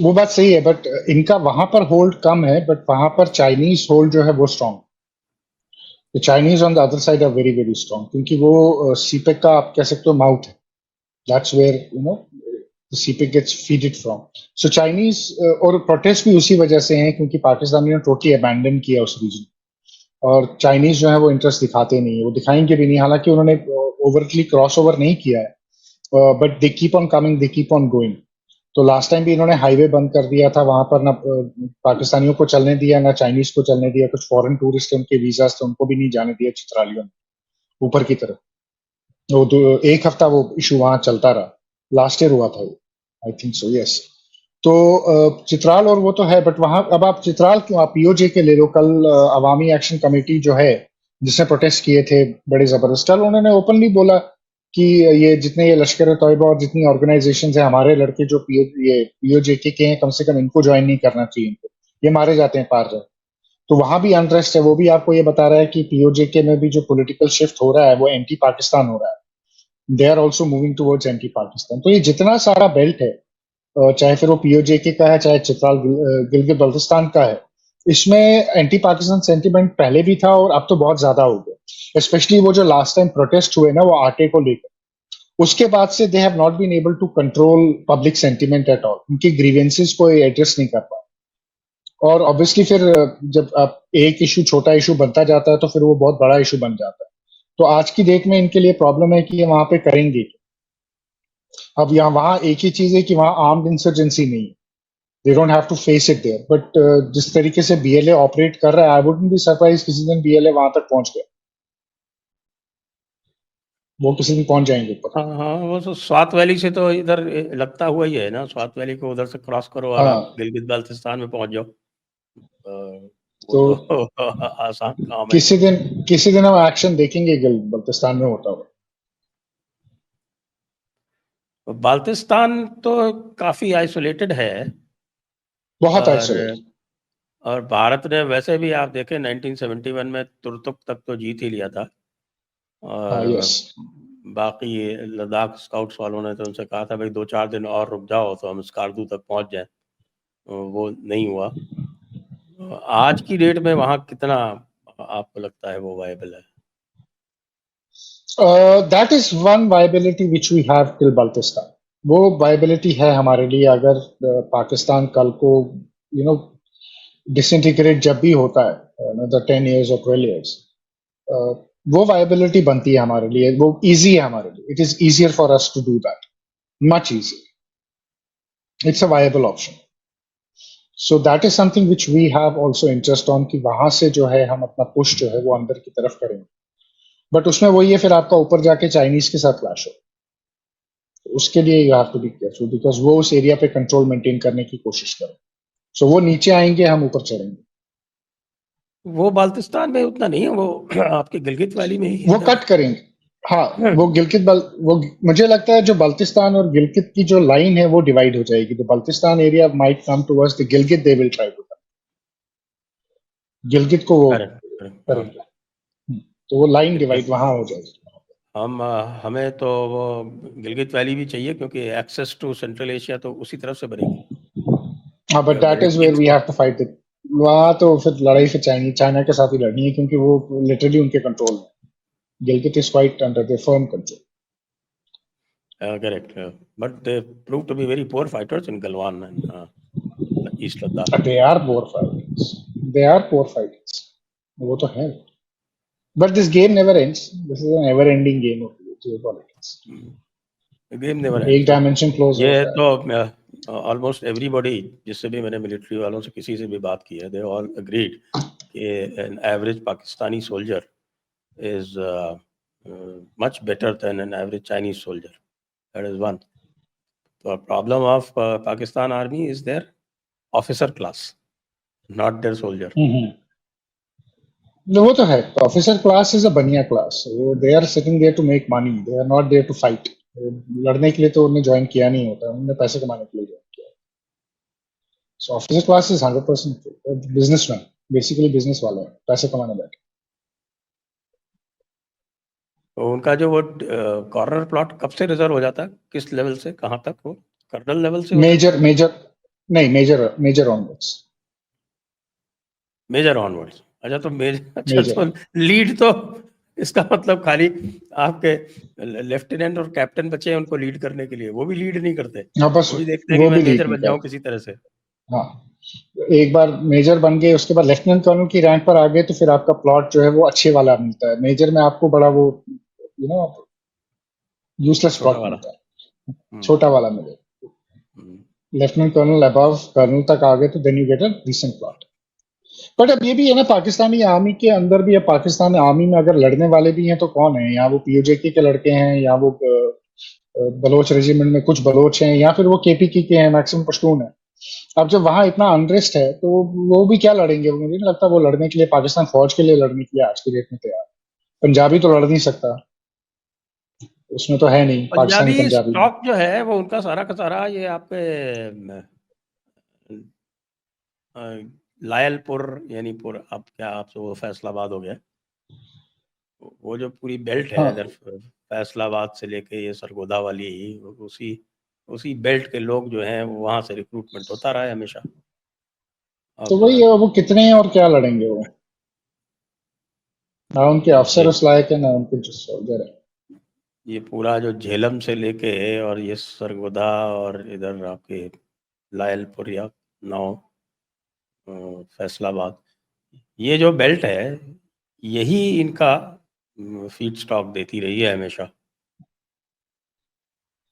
वो बात सही है, बट इनका वहां पर होल्ड कम है, बट वहां पर चाइनीज होल्ड जो है वो strong. The Chinese on the other side are very very strong, क्योंकि वो सीपेक का आप कह सकते हो माउथ है। That's where you know the CPEC gets feeded from. So Chinese और प्रोटेस्ट भी उसी वजह से हैं, क्योंकि पाकिस्तानियों ने टोटली अबैंडन किया उस रीजन, और चाइनीज जो है वो इंटरेस्ट दिखाते नहीं है, वो दिखाएंगे भी नहीं, हालांकि उन्होंने ओवरटली क्रॉस ओवर नहीं किया है, but they keep on coming, they keep on going. तो लास्ट टाइम भी इन्होंने हाईवे बंद कर दिया था, वहां पर ना पाकिस्तानियों को चलने दिया, ना चाइनीज को चलने दिया। कुछ फॉरेन टूरिस्ट उनके वीजा थे, उनको भी नहीं जाने दिया चित्रालियों ने ऊपर की तरफ। वो एक हफ्ता वो इशू वहां चलता रहा, लास्ट ईयर हुआ था वो, आई थिंक सो, यस। तो चित्राल और वो तो है, बट वहां अब आप चित्राल क्यों, आप पीओजे के ले लो। कल अवामी एक्शन कमेटी जो है, जिसने प्रोटेस्ट किए थे बड़े जबरदस्त, कल उन्होंने ओपनली बोला कि ये जितने ये लश्कर तोयबा और जितनी ऑर्गेनाइजेशन है, हमारे लड़के जो पीओजे के हैं, कम से कम इनको ज्वाइन नहीं करना चाहिए, इनको, ये मारे जाते हैं पार जाए। तो वहां भी अनरेस्ट है। वो भी आपको ये बता रहा है कि पीओजे के में भी जो पॉलिटिकल शिफ्ट हो रहा है वो एंटी पाकिस्तान हो रहा है। They are also moving towards anti Pakistan. तो ये जितना सारा बेल्ट है, चाहे फिर वो पीओजेके का है, चाहे चित्राल गिलगित बल्तिस्तान का है, इसमें एंटी पाकिस्तान सेंटीमेंट पहले भी था और अब तो बहुत ज्यादा हो गया। स्पेशली वो जो लास्ट टाइम प्रोटेस्ट हुए ना, वो आटे को लेकर, उसके बाद से they have not been able to control public sentiment at all. उनकी ग्रीवेंसेस को एड्रेस नहीं कर पाए। और ऑब्वियसली फिर जब आप एक इशू छोटा इशू बनता जाता है, तो फिर वो बहुत बड़ा इशू बन जाता है। तो आज की डेट में इनके लिए प्रॉब्लम है कि ये वहां पे करेंगे। अब यहाँ वहां एक ही चीज है कि वहां आर्म्ड इंसर्जेंसी नहीं है, they don't have to face it there. But जिस तरीके से बीएलए ऑपरेट कर रहा है, आई वुडंट बी सरप्राइज किसी दिन बीएलए वहां तक पहुंच गया। वो किसी दिन पहुंच जाएंगे ऊपर। हाँ हाँ, वो तो स्वात वैली से तो इधर लगता हुआ ही है ना, स्वात वैली को उधर से क्रॉस करो और आप हाँ, गिलगित बाल्टिस्तान में पहुंच जाओ। वो तो तो आसान काम है। किसी दिन हम एक्शन देखेंगे बल्तिस्तान में होता हुआ। बाल्टिस्तान तो काफी आइसोलेटेड है, बहुत और आइसोलेट। भारत ने वैसे भी आप देखें 1971 में तुर्तुक तक तो जीत ही लिया था, हाँ, और यस। बाकी लद्दाख स्काउट्स वालों ने तो उनसे कहा था भाई 2-4 दिन और रुक जाओ तो हम स्कार्दू तक पहुंच जाएं, वो नहीं हुआ। आज की डेट में वहां कितना आपको लगता है वो वायबल है? That is one viability which we have till Baltistan. वो वायबिलिटी है हमारे लिए, अगर पाकिस्तान कल को यू नो डिसइंटीग्रेट जब भी होता है, another 10 years or 12 years, वो वायबिलिटी बनती है हमारे लिए, वो इजी है हमारे लिए। It is easier for us to do that, much easier. It's a viable option. So that is something which we have also interest on, कि वहां से जो है हम अपना पुश जो है वो अंदर की तरफ करेंगे। बट उसमें वही है, फिर आपका ऊपर जाके चाइनीज के साथ क्लैश हो, तो उसके लिए you have to be careful, because वो उस एरिया पे कंट्रोल मेंटेन करने की कोशिश करें। सो वो नीचे आएंगे, हम ऊपर चढ़ेंगे। वो बाल्टिस्तान में उतना नहीं है, वो आपके गिलगित वैली में ही वो इधर। कट करेंगे। हाँ, वो वो मुझे लगता है जो बल्तिस्तान और गिलगित की जो लाइन है वो डिवाइड हो जाएगी। The Baltistan area might come towards the Gilgit, they will try to Gilgit को वो करेक्ट करेक्ट, हाँ। करेंगे। तो वो लाइन क्योंकि डिवाइड वहां हो जाएगी। हमें तो वो गिलगित वैली भी चाहिए, क्योंकि एक्सेस टू सेंट्रल एशिया तो उसी तरफ से बनेगी। हाँ, but that is where Gilgit we को हैव टू फाइट इट। वहां तो फिर लड़ाई फिर चाइना के साथ ही लड़नी है, क्योंकि वो लिटरली उनके कंट्रोल में। Gilgit is quite under their firm control. Correct, but they prove to be very poor fighters in Galwan and east Ladakh. They are poor fighters, they are poor fighters, वो तो है। But this game never ends, this is an ever ending game of geopolitics. Game never एक एंड्स। डायमेंशन क्लोज ये होता है। तो ऑलमोस्ट एवरीबॉडी, जिससे भी मैंने मिलिट्री वालों से किसी से भी बात की है, दे ऑल अग्रीड कि an average Pakistani soldier is much better than an average Chinese soldier. That is one. The problem of Pakistan army is their officer class, not their soldier. हम्म, वो तो है, officer class is a bania class, वो they are sitting there to make money, they are not there to fight. लड़ने के लिए तो उन्हें ज्वाइन किया नहीं होता, उन्होंने पैसे कमाने के लिए ज्वाइन किया। So officer class is 100% businessman, basically business वाले हैं, पैसे कमाने बैठे। तो उनका जो वो कॉर्नर प्लॉट कब से रिजर्व हो जाता है, किस लेवल से कहाँ तक, वो कर्नल लेवल से हो जाता मेजर मेजर नहीं, मेजर मेजर ऑनवर्ड्स। है, मेजर ऑनवर्ड्स। अच्छा तो मेजर, अच्छा मेजर तो लीड तो इसका मतलब खाली आपके लेफ्टिनेंट और कैप्टन बचे हैं उनको लीड करने के लिए, वो भी लीड नहीं करते, हाँ, बस वो भी देखते हैं कि वो मैं भी लीड मेजर नहीं बन जाऊं करते। किसी तरह से। हाँ, एक बार मेजर बन गए उसके बाद लेफ्टिनेंट कर्नल की रैंक पर आ गए तो फिर आपका प्लॉट जो है वो अच्छे वाला मिलता है। मेजर में आपको बड़ा वो यूजलेस छोटा प्लॉट वाला। मिलता है, हम्म छोटा वाला मिले। हम्म। लेफ्टिनेंट कर्नल अबव कर्नल तक आ गए तो then you get a decent plot. But अब ये भी है ना, पाकिस्तानी आर्मी के अंदर भी, अब पाकिस्तान आर्मी में अगर लड़ने वाले भी हैं तो कौन है, या वो पीओजेके के लड़के हैं, या वो बलोच रेजिमेंट में कुछ बलोच हैं, या फिर वो केपीके के हैं, मैक्सिमम पश्तून है। अब जब वहां इतना अनरेस्ट है तो वो भी क्या लड़ेंगे, मुझे नहीं लगता वो लड़ने के लिए, पाकिस्तान फौज के लिए लड़ने के लिए आज की डेट में तैयार। पंजाबी तो लड़ नहीं सकता, उसमें तो है नहीं पाकिस्तानी पंजाबी पंजाबी में। स्टॉक जो है वो उनका सारा का सारा ये आपके अ, लायलपुर, यानी पुर, अब क्या आपसे वो फैसलाबाद हो गया, वो जो पूरी बेल्ट है इधर, हाँ, फैसलाबाद से लेके ये सरगोदा वाली, उसी उसी बेल्ट के लोग जो हैं वहां से रिक्रूटमेंट होता रहा है हमेशा। तो अब वही है, वो कितने हैं और क्या लड़ेंगे वो, ना उनके ये अफसर उस लायक है ना उनके जो सोल्जर है। ये पूरा जो झेलम से लेके और ये सरगोदा और इधर आपके लायलपुर या नाव, फैसलाबाद, ये जो बेल्ट है यही इनका फीड स्टॉक देती रही है हमेशा।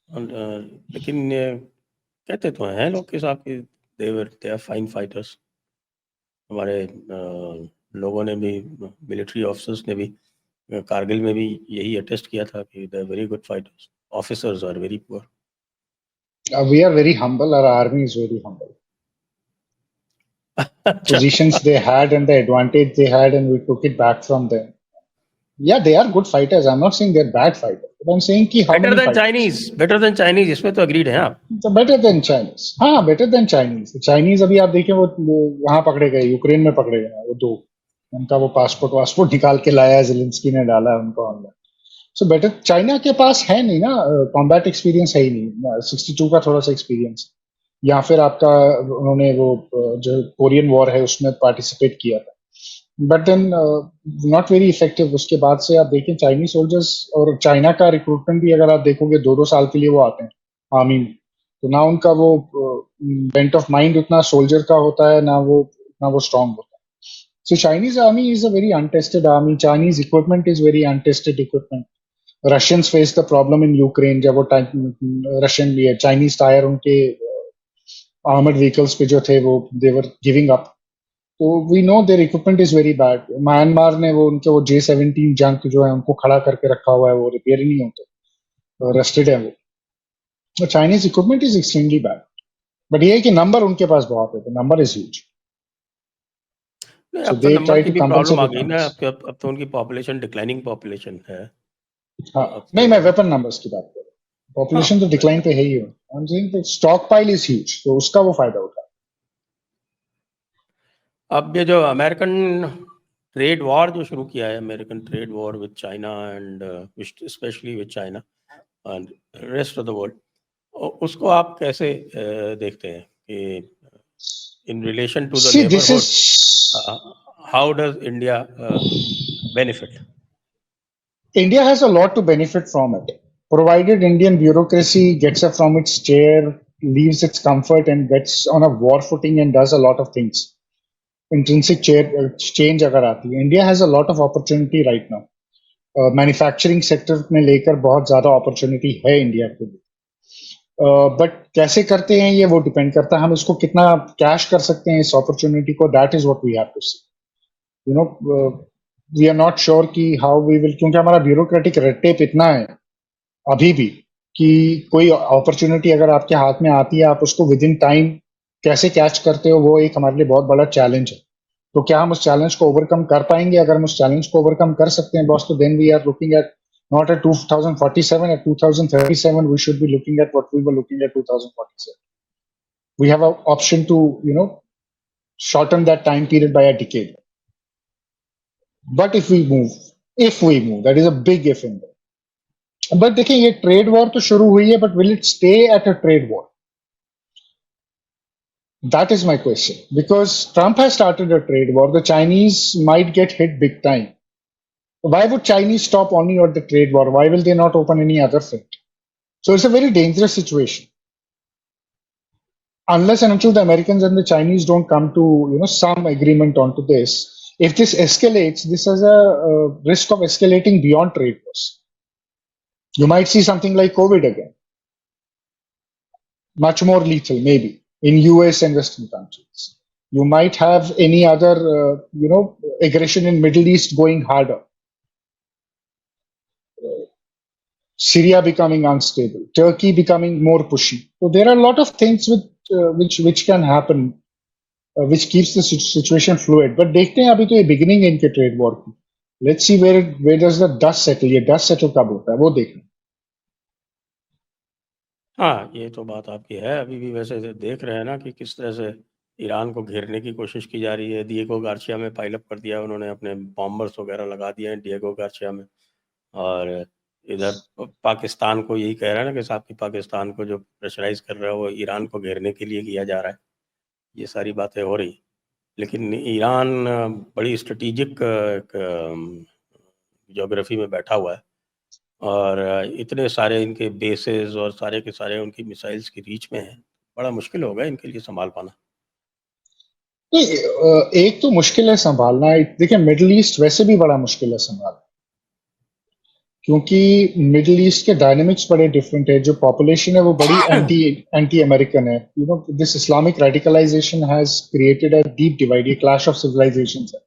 लेकिन कहते तो हैं लोग के साथ कि दे आर फाइन फाइटर्स। हमारे लोगों ने भी, मिलिट्री ऑफिसर्स ने भी कारगिल में भी यही अटेस्ट किया था कि they are very good fighters, officers are very poor. We are very humble, our army is very humble. अच्छा, Positions they had and the advantage they had, and we took it back from them. Yeah, they are good fighters. I'm not saying they're bad fighters, but I'm saying कि how better many than fighters? Chinese, better than Chinese, इसमें तो अग्रीड हैं आप। So better than Chinese. हाँ, better than Chinese. Chinese अभी आप देखें वो वहां पकड़े गए, यूक्रेन में पकड़े गए वो दो, उनका वो पासपोर्ट वासपोर्ट निकाल के लाया, जिलेंस्की ने डाला उनको ऑनलाइन। सो बेटर, चाइना के पास है नहीं ना, कॉम्बैट एक्सपीरियंस है ही नहीं, 62 का थोड़ा सा एक्सपीरियंस, या फिर आपका उन्होंने वो जो कोरियन वॉर है उसमें पार्टिसिपेट किया था, but then not very effective. उसके बाद से आप देखें चाइनीज सोल्जर्स और चाइना का रिक्रूटमेंट भी अगर आप देखोगे, 2-2 साल के लिए वो आते हैं आर्मी में, तो ना उनका वो बेंट ऑफ माइंड उतना सोल्जर का होता है, ना वो स्ट्रांग होता है। So Chinese army is a very untested army, Chinese equipment is very untested equipment. Russians face the problem in Ukraine, जब वो रशियन चाइनीज टायर उनके आर्मर्ड व्हीकल्स पे जो थे वो देवर गिविंग अप, तो we know their equipment is very bad. Myanmar ने वो उनके वो J-17 जंक जो है उनको खड़ा करके रखा हुआ है, वो रिपेयर ही नहीं होते, रस्टेड है वो। Chinese equipment is extremely bad, but ये है कि नंबर उनके पास बहुत है, तो नंबर इज ह्यूज, नहीं, सो अब तो दे नंबर ट्राई की टू भी प्रॉब्लम कंपनसेट आ विद गई ना, नंबर्स। अब तो उनकी पॉपुलेशन डिक्लाइनिंग पॉपुलेशन है। हाँ, अब नहीं, तो मैं वेपन नंबर्स की बात कर रहा हूँ, हाँ, पॉपुलेशन तो डिक्लाइन पे है ही है। I am saying stock pile is huge, तो उसका वो फायदा उठा। अब ये जो अमेरिकन ट्रेड वॉर जो शुरू किया है, American trade war with China and specially with China and rest of the world, उसको आप कैसे देखते हैं कि in relation to the see this neighbourhood, is, how does India benefit? India has a lot to benefit from it, provided Indian bureaucracy gets up from its chair, leaves its comfort, and gets on a war footing and does a lot of things. Intrinsic change अगर आती है, India has a lot of opportunity right now. Manufacturing sector में लेकर बहुत ज्यादा अपॉर्चुनिटी है इंडिया के लिए, बट कैसे करते हैं ये वो डिपेंड करता है, हम इसको कितना कैश कर सकते हैं इस अपॉर्चुनिटी को, that is what we have to see. You know, we are not sure कि हाउ वी विल, क्योंकि हमारा ब्यूरोक्रेटिक रेड टेप इतना है अभी भी, कि कोई अपॉर्चुनिटी अगर आपके हाथ में आती है, आप उसको विद इन टाइम कैसे कैच करते हो, वो एक हमारे लिए बहुत बड़ा चैलेंज है। तो क्या हम उस चैलेंज को ओवरकम कर पाएंगे? अगर हम उस चैलेंज को ओवरकम कर सकते हैं बॉस, तो then we are looking at not at 2047, at 2037 we should be looking at what we were looking at 2047. We have an option to, shorten that time period by a decade. But if we move, that is a big if in there. But देखिए, ये ट्रेड वॉर तो शुरू हुई है, but will it stay at a trade war? That is my question. Because Trump has started a trade war, the Chinese might get hit big time. Why would Chinese stop only at the trade war? Why will they not open any other front? So it's a very dangerous situation. Unless and until the Americans and the Chinese don't come to some agreement onto this, if this escalates, this has a risk of escalating beyond trade wars. You might see something like COVID again, much more lethal, maybe in US and Western countries. You might have any other, aggression in Middle East going harder. Syria becoming unstable, Turkey becoming more pushy. So there are a lot of things which can happen, which keeps the situation fluid. But देखते हैं अभी तो ये beginning है इनके trade war की. Let's see where does the dust settle. ये dust settle कब होता है वो देखना. हाँ, ये तो बात आपकी है। अभी भी वैसे देख रहे हैं ना कि किस तरह से ईरान को घेरने की कोशिश की जा रही है। डिएगो गार्सिया में पाइल अप कर दिया उन्होंने, अपने बॉम्बर्स वगैरह लगा दिए हैं डिएगो गार्सिया में। और इधर पाकिस्तान को यही कह रहा है ना कि साहब कि पाकिस्तान को जो प्रेशराइज कर रहा है वो ईरान को घेरने के लिए किया जा रहा है। ये सारी बातें हो रही, लेकिन ईरान बड़ी स्ट्रेटेजिक ज्योग्राफी में बैठा हुआ है और इतने सारे इनके बेसेस और सारे के सारे उनकी मिसाइल्स की रीच में है। बड़ा मुश्किल होगा इनके लिए संभाल पाना। एक तो मुश्किल है संभालना। देखिए, मिडिल ईस्ट वैसे भी बड़ा मुश्किल है संभालना, क्योंकि मिडिल ईस्ट के डायनेमिक्स बड़े डिफरेंट है। जो पॉपुलेशन है वो बड़ी एंटी अमेरिकन है। This Islamic radicalisation has created a deep divide. ये क्लैश ऑफ सिविलाइजेशंस है,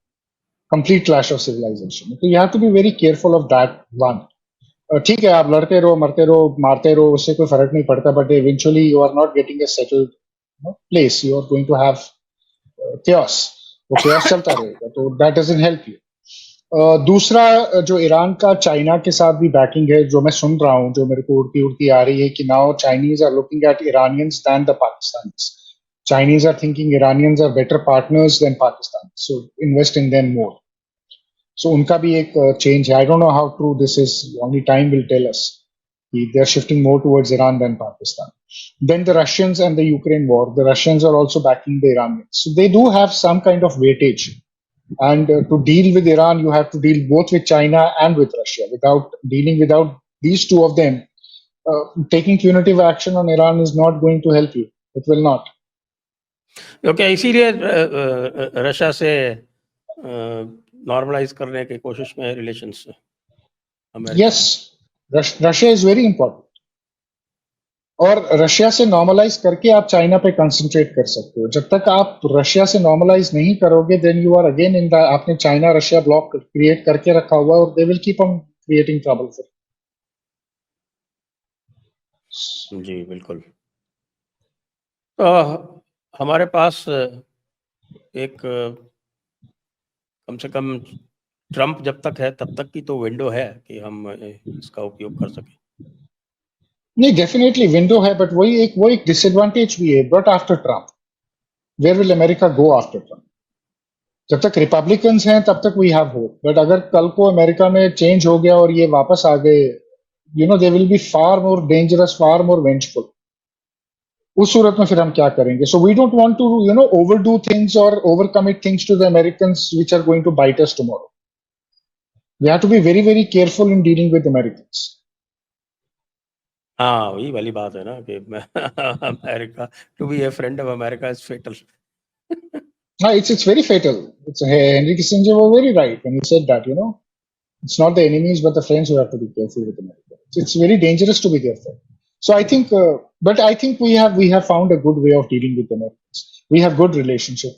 कंप्लीट क्लैश ऑफ सिविलाइजेशन। तो you have to be very careful of that one. ठीक है, आप लड़ते रहो, मरते रहो, मारते रहो, उससे कोई फर्क नहीं पड़ता, but eventually you are not getting a settled place. You are going to have chaos. वो chaos चलता रहेगा, तो दैट डजंट हेल्प यू। दूसरा, जो ईरान का चाइना के साथ भी बैकिंग है, जो मैं सुन रहा हूँ, जो मेरे को उड़ती उड़ती आ रही है कि now Chinese are looking at Iranians than the Pakistanis. Chinese are thinking Iranians are better partners than Pakistan, so invest in them more. So उनका भी एक चेंज है। I don't know how true this is, only time will tell us. They are shifting more towards Iran than Pakistan. Then the Russians and the Ukraine war. The Russians are also backing the Iranians. So they do have some kind of weightage. And to deal with Iran, you have to deal both with China and with Russia. Without these two of them, taking punitive action on Iran is not going to help you. It will not. Okay, इसीलिए रशिया से नॉर्मलाइज करने की कोशिश में relations. Yes. Russia is very important. और रशिया से नॉर्मलाइज करके आप चाइना पे कंसंट्रेट कर सकते हो। जब तक आप रशिया से नॉर्मलाइज नहीं करोगे, then you are again in the, आपने चाइना रशिया ब्लॉक क्रिएट करके रखा हुआ है और they will keep on creating trouble for. जी बिल्कुल। तो हमारे पास एक कम से कम ट्रम्प जब तक है तब तक की तो विंडो है कि हम इसका उपयोग कर सकें। नहीं, डेफिनेटली विंडो है, बट वो एक डिसएडवांटेज भी है। But after Trump, where will America go after Trump? जब तक रिपब्लिकन्स हैं तब तक वी हैव होप, बट अगर कल को अमेरिका में चेंज हो गया और ये वापस आ गए, they will be far more dangerous, far more vengeful. उस सूरत में फिर हम क्या करेंगे? So we don't want to overdo things और overcommit things to the Americans which are going to bite us tomorrow. We have to be very very careful in dealing with Americans. हाँ, वही वाली बात है ना कि America, to be a friend of America is fatal. हाँ, it's very fatal. Henry Kissinger was very right when he said that, it's not the enemies but the friends who have to be careful with America. It's very dangerous to be careful. So I think, but I think we have found a good way of dealing with Americans. We have good relationship.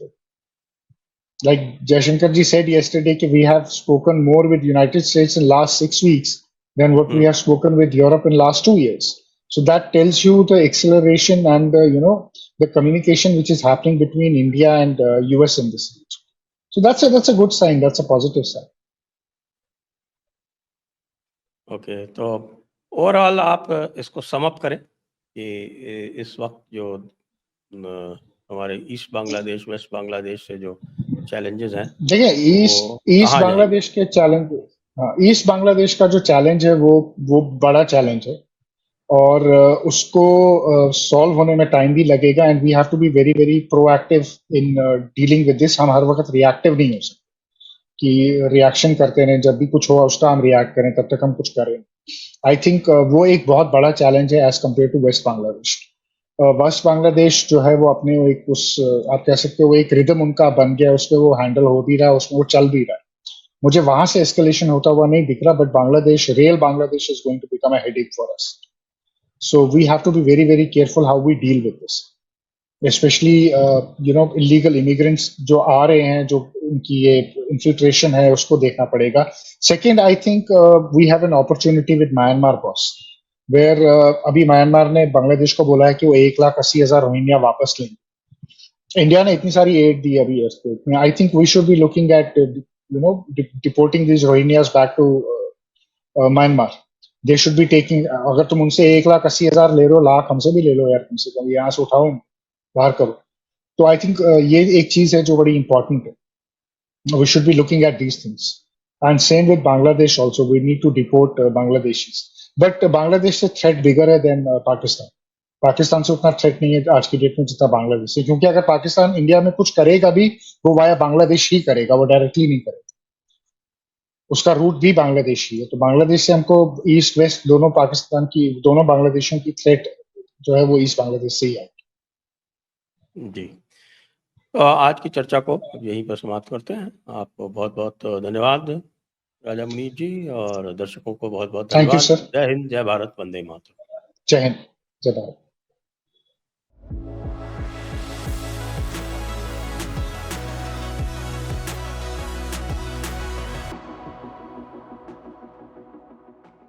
Like Jaishankar ji said yesterday, we have spoken more with United States in last 6 weeks than what we have spoken with Europe in last 2 years. So that tells you the acceleration and the communication which is happening between India and US in this region. So that's a good sign. That's a positive sign. Okay, तो ओवरऑल आप इसको सम अप करें कि इस वक्त जो हमारे ईस्ट बांग्लादेश, वेस्ट बांग्लादेश से जो चैलेंजेस हैं देखिए वो ईस्ट कहाँ जाएंगे? बांग्लादेश के चैलेंज, ईस्ट बांग्लादेश का जो चैलेंज है वो बड़ा चैलेंज है और उसको सॉल्व होने में टाइम भी लगेगा and we have to be very very proactive in dealing with this. हम हर वक्त रिएक्टिव नहीं हो सकते कि रिएक्शन करते रहें, जब भी कुछ हुआ उसका हम रिएक्ट करें, तब तक हम कुछ करें. आई थिंक वो एक बहुत बड़ा चैलेंज है as compare to west Bangladesh. West Bangladesh जो है वो अपने एक उस आप कह सकते हो वो एक रिदम उनका बन गया, उस पर वो हैंडल हो भी रहा है, उसमें वो चल भी रहा है. मुझे वहां से एस्केलेशन होता हुआ नहीं दिख रहा, but Bangladesh, real Bangladesh is going to become a headache for us. So we have to be very, very careful how we deal with this. Especially, illegal immigrants जो आ रहे हैं, जो उनकी ये infiltration है, उसको देखना पड़ेगा. Second, I think we have an opportunity with Myanmar, boss, where अभी म्यांमार ने बांग्लादेश को बोला है कि वो 1,80,000 रोहिंग्या वापस लेंगे. इंडिया ने इतनी सारी एड दी अभी इसको. I think we should be looking at deporting these Rohingyas back to Myanmar. They should be taking. अगर तुम उनसे 1,80,000 ले रहे हो, लाख हमसे भी ले लो यार, कम से कम यहाँ से उठाओ, बाहर करो. तो आई थिंक ये एक चीज है जो बड़ी इंपॉर्टेंट है. We should be looking at these things and same with Bangladesh also. We need to deport Bangladeshis. But Bangladesh से थ्रेट बिगर है देन पाकिस्तान. पाकिस्तान से उतना थ्रेट नहीं है आज की डेट में जितना बांग्लादेश से, क्योंकि अगर पाकिस्तान इंडिया में कुछ करेगा भी, वो वाया बांग्लादेश ही करेगा, वो डायरेक्टली नहीं करेगा. उसका रूट भी बांग्लादेश ही है. तो बांग्लादेश से हमको ईस्ट वेस्ट दोनों पाकिस्तान की, दोनों बांग्लादेशों की थ्रेट जो है वो ईस्ट बांग्लादेश से ही है. जी, तो आज की चर्चा को यहीं पर समाप्त करते हैं. आपको बहुत बहुत धन्यवाद राजा मुनीर जी, और दर्शकों को बहुत बहुत थैंक यू धन्यवाद. सर. जय हिंद, जय भारत, वंदे मातरम. जय हिंद, जय भारत.